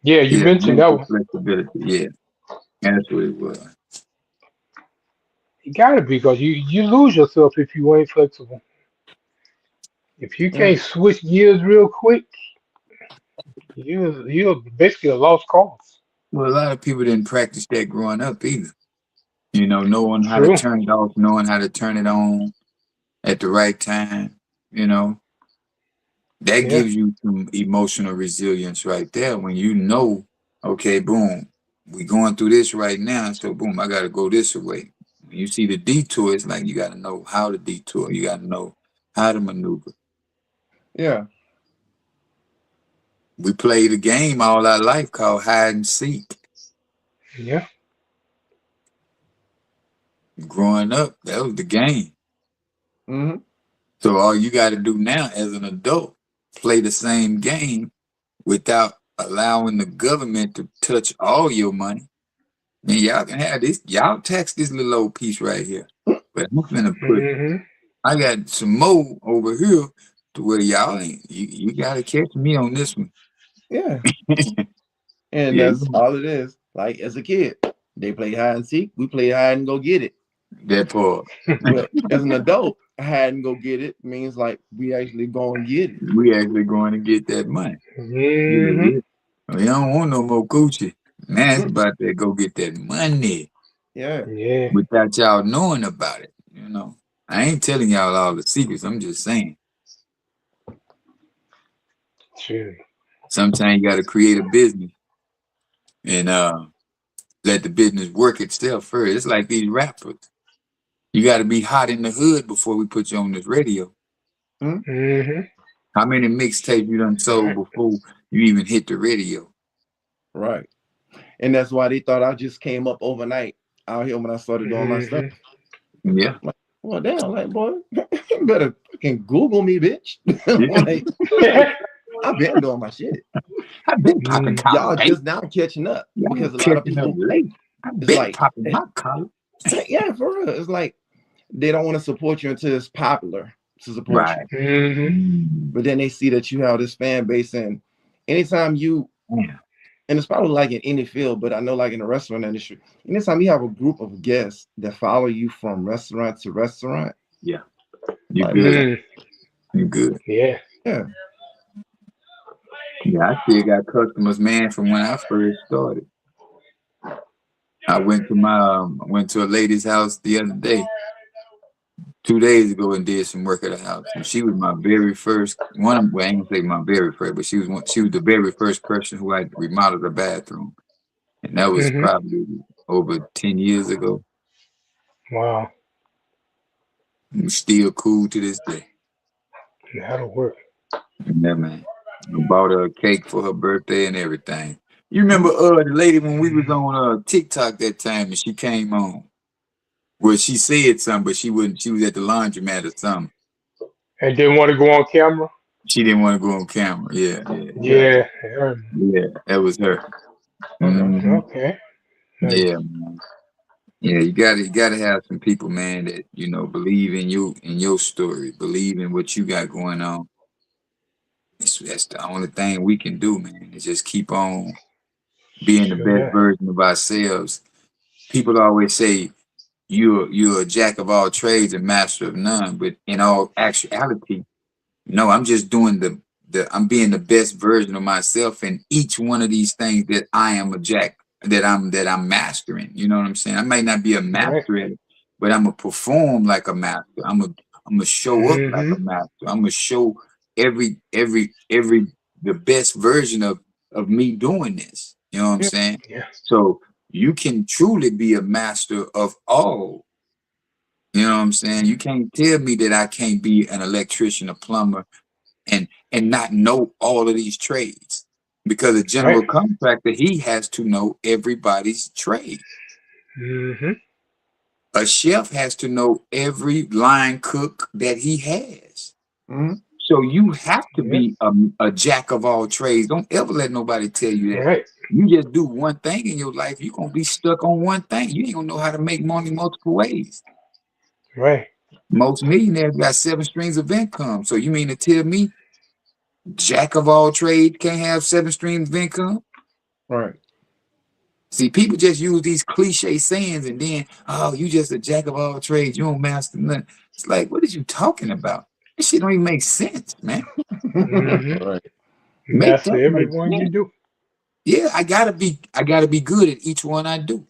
Yeah, you Yeah, mentioned that mental one. flexibility. Yeah, that's what it was. You got to be because you lose yourself if you ain't flexible. If you Yeah. can't switch gears real quick, you're basically a lost cause. Well, a lot of people didn't practice that growing up either. You know, knowing how to True. turn it off, knowing how to turn it on at the right time. You know, that Yeah. gives you some emotional resilience right there when you know, okay, boom, we going through this right now, so boom, I got to go this way. When you see the detour, it's like you got to know how to detour. You got to know how to maneuver. Yeah. We played a game all our life called hide and seek. Yeah. Growing up, that was the game. Mm-hmm. So all you got to do now as an adult, play the same game without allowing the government to touch all your money. And y'all can have this. Y'all tax this little old piece right here. But I'm gonna put. Hmm. I got some more over here to where y'all ain't. You got to catch me on this one. Yeah. And Yeah, that's all it is. Like as a kid, they play hide and seek. We play hide and go get it. that part. But as an adult, hide and go get it means like we actually go and get it. We actually going to get that money. Yeah, Hmm. yeah. We don't want no more coochie. Now it's Mm. about to go get that money Yeah. Yeah. without y'all knowing about it. You know, I ain't telling y'all all the secrets. I'm just saying. True. Sometimes you got to create a business and let the business work itself first. It's like these rappers. You got to be hot in the hood before we put you on this radio. Mm. Hmm. How many mixtapes you done sold before you even hit the radio? Right. And that's why they thought I just came up overnight out here when I started doing my stuff. Hmm. Yeah. Like, well, damn, like, boy, you better fucking Google me, bitch. Yeah. Like, I've been doing my shit. I've been popping collar Y'all late. just now catching up Y'all because a lot of catching up people, late. I've it's been like, popping my collar. yeah, for real. It's like they don't want to support you until it's popular to support Right. you. But Mm. then they see that you have this fan base, and anytime you, Yeah. and it's probably like in any field, but I know like in the restaurant industry, anytime you have a group of guests that follow you from restaurant to restaurant, Yeah. You like good. man, You good. Yeah. yeah, Yeah, I still got customers, man, from when I first started. I went to a lady's house the other day, 2 days ago, and did some work at her house. And she was my very first one. Well, I ain't gonna say my very first, but she was the very first person who I remodeled a bathroom, and that was Hmm. probably over 10 years ago. Wow. And still cool to this day. That'll work. Yeah, man. I bought her a cake for her birthday and everything. You remember Mhm. the lady when we was on TikTok that time and she came on? Well, she said something, but she wouldn't. She was at the laundromat or something. And didn't want to go on camera. She didn't want to go on camera. Yeah, yeah, yeah, Yeah. yeah. That was her. Okay. Hmm. Okay. Nice. Yeah, man. Yeah, you gotta have some people, man, that believe in you, in your story, believe in what you got going on. That's the only thing we can do, man. Is just keep on being the Sure best that. version of ourselves. People always say you're a jack of all trades and master of none, but in all actuality, no, I'm just doing I'm being the best version of myself in each one of these things that I am a jack, that I'm mastering. You know what I'm saying? I might not be a Right. master at it, but I'm gonna perform like a master. I'm gonna show up like Hmm. a master. I'm gonna show every the best version of me doing this. You know what I'm Yeah. saying? Yeah. So you can truly be a master of all. You know what I'm saying? You can't tell me that I can't be an electrician, a plumber, and not know all of these trades. Because a Right. general contractor, he has to know everybody's trade. Hmm. A chef has to know every line cook that he has. Mhm. So you have to Yeah. be a jack of all trades. Don't ever let nobody tell you that. Right. You just do one thing in your life, you're gonna be stuck on one thing. You ain't gonna know how to make money multiple ways. Right. Most millionaires got 7 streams of income. So you mean to tell me jack of all trades can't have 7 streams of income? Right. See, people just use these cliche sayings and then, oh, you just a jack of all trades. You don't master nothing. It's like, what are you talking about? This shit don't even make sense, man. Hmm. Right. Make Master that make everyone you sense. do. Yeah, I gotta be good at each one I do.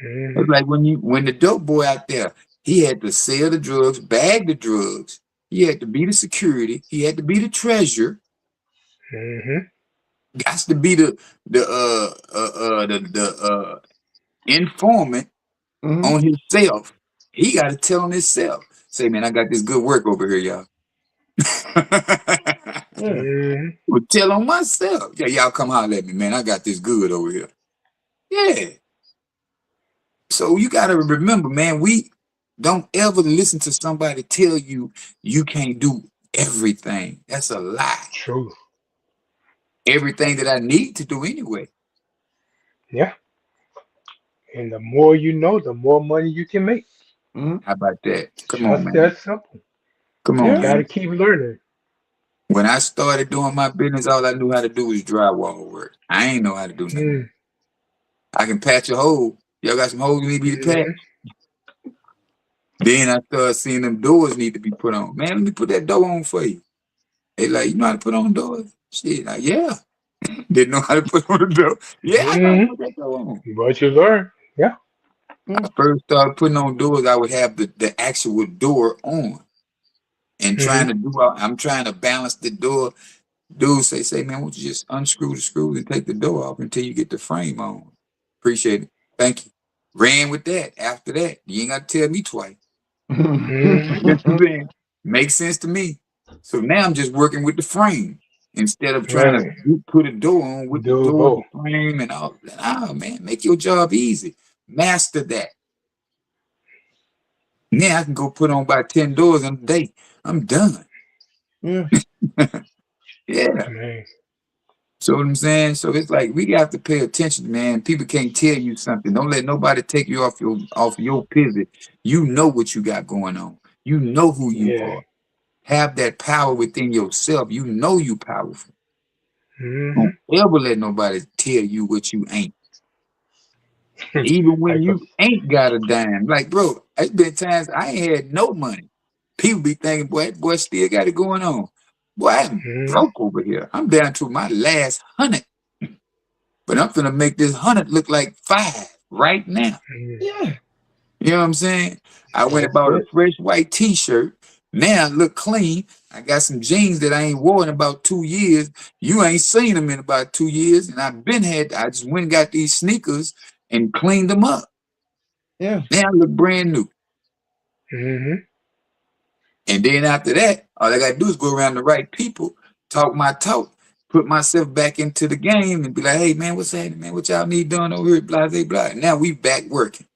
Hmm. It's like when the dope boy out there, he had to sell the drugs, bag the drugs. He had to be the security. He had to be the treasurer. Hmm. Got to be the informant Mhm. on himself. He got to tell on himself. Say, man, I got this good work over here, y'all. Yeah. Hmm. Well, tell on myself. Yeah, y'all come holler at me, man. I got this good over here. Yeah. So you got to remember, man, we don't ever listen to somebody tell you you can't do everything. That's a lie. True. Everything that I need to do anyway. Yeah. And the more you know, the more money you can make. Mhm. How about that? Come on, Just man. that simple. Come on, Yeah. Got to man. keep learning. When I started doing my business, all I knew how to do was drywall work. I ain't know how to do nothing else. Mm. I can patch a hole. Y'all got some holes you need me to patch? Hmm. Then I started seeing them doors need to be put on. Man, let me put that door on for you. They like, you know how to put on doors? Shit, like, yeah. Didn't know how to put on the door. Yeah, I know how to Hmm. put that door on. But you learn. Yeah. I first started putting on doors, I would have the actual door on. And Hmm. I'm trying to balance the door. Dude say, man, won't you just unscrew the screws and take the door off until you get the frame on? Appreciate it. Thank you. Ran with that. After that, you ain't got to tell me twice. Hmm. You know what I'm saying? Makes sense to me. So now I'm just working with the frame instead of trying Right. to put a door on with the Do door, the both. frame, and all that. Oh, man, make your job easy. Master that. Now I can go put on about 10 doors in a day. I'm done. Yeah. Yeah. Man. So what I'm saying? So it's like we got to pay attention, man. People can't tell you something. Don't let nobody take you off your pivot. You know what you got going on. You know who you Yeah. are. Have that power within yourself. You know you powerful. Don't Mm-hmm. ever let nobody tell you what you ain't. Even when Like a, you ain't got a dime. Like, bro, it's been times I ain't had no money. People be thinking, boy, that boy still got it going on. Boy, I'm mm, broke over here. I'm down to my last 100. But I'm gonna make this 100 look like 5 right now. mm, Yeah. You know what I'm saying? I went and that's bought a it. fresh white t-shirt. Now I look clean. I got some jeans that I ain't worn in about 2 years. You ain't seen them in about 2 years. And I just went and got these sneakers and cleaned them up. Yeah. Now I look brand new. Mm-hmm. And then after that, all I gotta do is go around the right people, talk my talk, put myself back into the game and be like, hey man, what's happening, man? What y'all need done over here? Blah, blah, blah. Now we back working.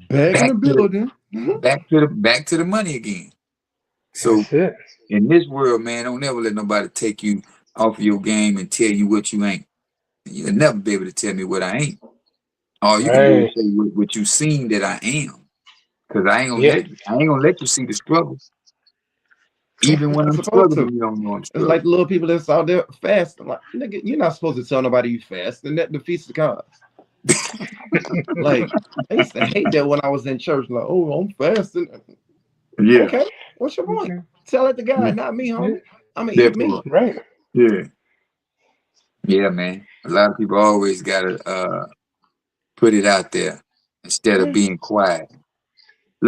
Back in Back the to the building. Mhm. back to the money again. So That's it. in this world, man, don't never let nobody take you off of your game and tell you what you ain't. You'll never be able to tell me what I ain't. All you can do is Right. say what you seen that I am. Cause Yeah. I ain't gonna let you see the struggle. Even You're when not I'm supposed struggling, to. you don't know I'm It's like struggling. the little people that's out there fasting. Like, nigga, you're not supposed to tell nobody you fast, and that defeats the cause. Like, I used to hate that when I was in church. Like, oh, I'm fasting. Yeah. Okay, what's your point? Okay. Tell it to Yeah. God, not me, Yeah. homie. I'm gonna eat Therefore, me. Right. yeah. Yeah, man. A lot of people always gotta put it out there instead of Yeah. being quiet.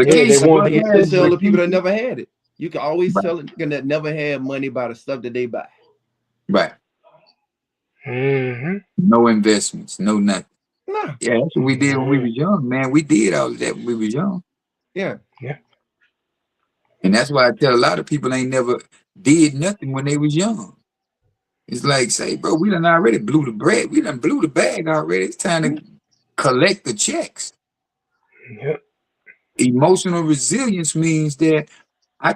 Yeah. They Lakeisha, Like want what's the you can happening, tell attention. the people that Lakeisha? never had it. You can always Right, tell a nigga that never had money by the stuff that they buy. right. Mm-hmm. No investments, no nothing. Nah. Yeah, that's what we did when we Mm-hmm. was young, man. We did all of that when we was young. Yeah. Yeah. And that's why I tell a lot of people ain't never did nothing when they was young. It's like, say, bro, we done already blew the bread. We done blew the bag already. It's time to collect the checks. Yeah. Emotional resilience means that I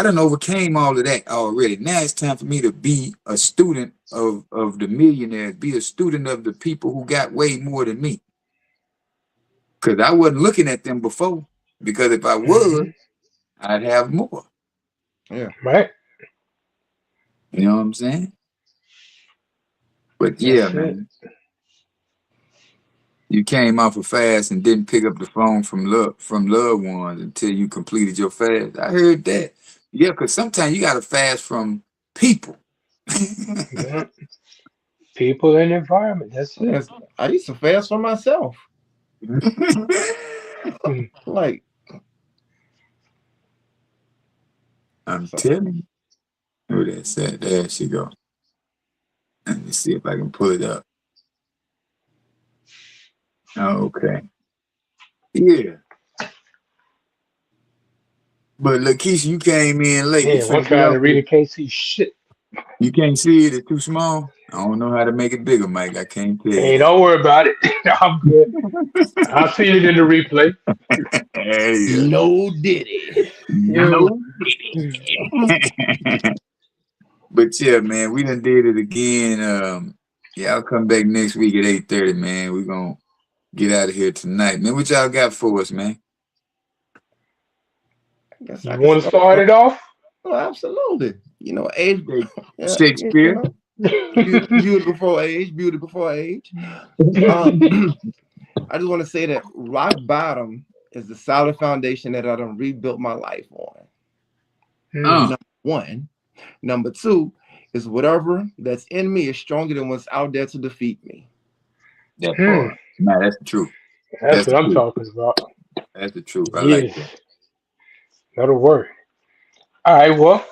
done overcame all of that already. Now it's time for me to be a student of the millionaires, be a student of the people who got way more than me. Because I wasn't looking at them before. Because if I was, Mm-hmm. I'd have more. Yeah. Right. You know what I'm saying? But yeah, That's it. man, you came off a fast and didn't pick up the phone from loved ones until you completed your fast. I heard that. Yeah, because sometimes you got to fast from people. Yeah. People and environment. That's it. Yes, I used to fast for myself. Mm. Like, I'm so telling you. Who that said? There she go. Let me see if I can pull it up. Okay. Yeah. But Lakeisha, you came in late. You Yeah. One finna get trying to off read here. it can't see shit. You can't see it. It's too small. I don't know how to make it bigger, Mike. I can't tell you Hey, that. don't worry about it. I'm good. I'll see it in the replay. There you go. no diddy. You. No. But yeah, man, we done did it again. Yeah, I'll come back next week at 8:30, man. We're gonna get out of here tonight. Man, what y'all got for us, man? I guess I You can want to start. start it off? Oh, absolutely. Age. Yeah, Shakespeare? beauty before age. Beauty before age. Um, I just want to say that rock bottom is the solid foundation that I done rebuilt my life on. Hmm. Uh, Number one. Number two is whatever that's in me is stronger than what's out there to defeat me. that Hmm. part. Nah, that's the truth. That's That's what the I'm truth. talking about. That's the truth. I like Yes. that. That'll work. All right. Well,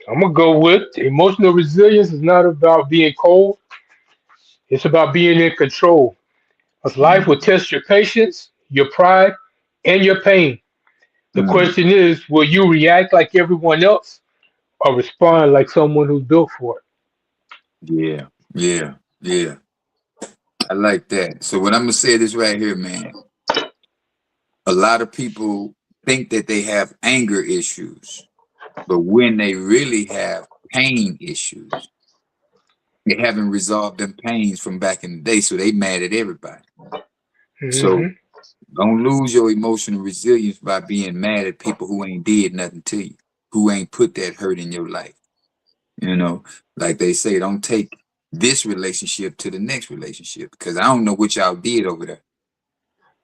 I'm gonna go with emotional resilience is not about being cold. It's about being in control. Because life will Mm, test your patience, your pride, and your pain. The mm, question is, will you react like everyone else or respond like someone who's built for it? yeah, yeah, yeah. I like that. So what I'm gonna say this right here, man. A lot of people think that they have anger issues, but when they really have pain issues. They haven't resolved them pains from back in the day, so they mad at everybody. So Mm-hmm. don't lose your emotional resilience by being mad at people who ain't did nothing to you, who ain't put that hurt in your life. You know, like they say, don't take this relationship to the next relationship because I don't know what y'all did over there.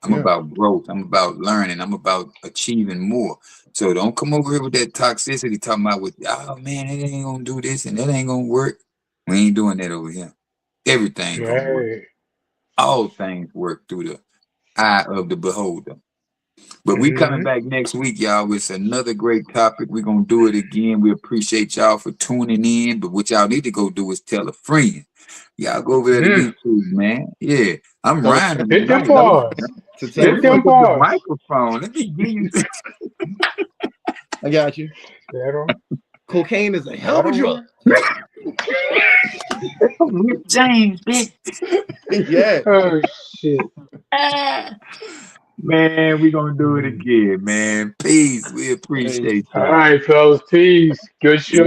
I'm Yeah. about growth. I'm about learning. I'm about achieving more. So don't come over here with that toxicity talking about oh man, it ain't gonna do this and that ain't gonna work. We ain't doing that over here. Everything gonna work. Right. All things work through the eye of the beholder. But we coming Mm-hmm. back next week, y'all, with another great topic. We're gonna do it again. We appreciate y'all for tuning in. But what y'all need to go do is tell a friend. Y'all go over there to Mm-hmm. YouTube, man. Yeah, I'm Tell a rhyming friend Hit them tonight. bars. to tell Yeah, a Hit we gonna them friend. get the bars. microphone. Let me give you I got you. That'll, Cocaine is a hell of a that'll drug. work. Rick James, bitch. Yeah. Oh shit. Man, we gonna do it again, man. Peace. We Hey. appreciate All y'all. right, fellas. Peace. Good show.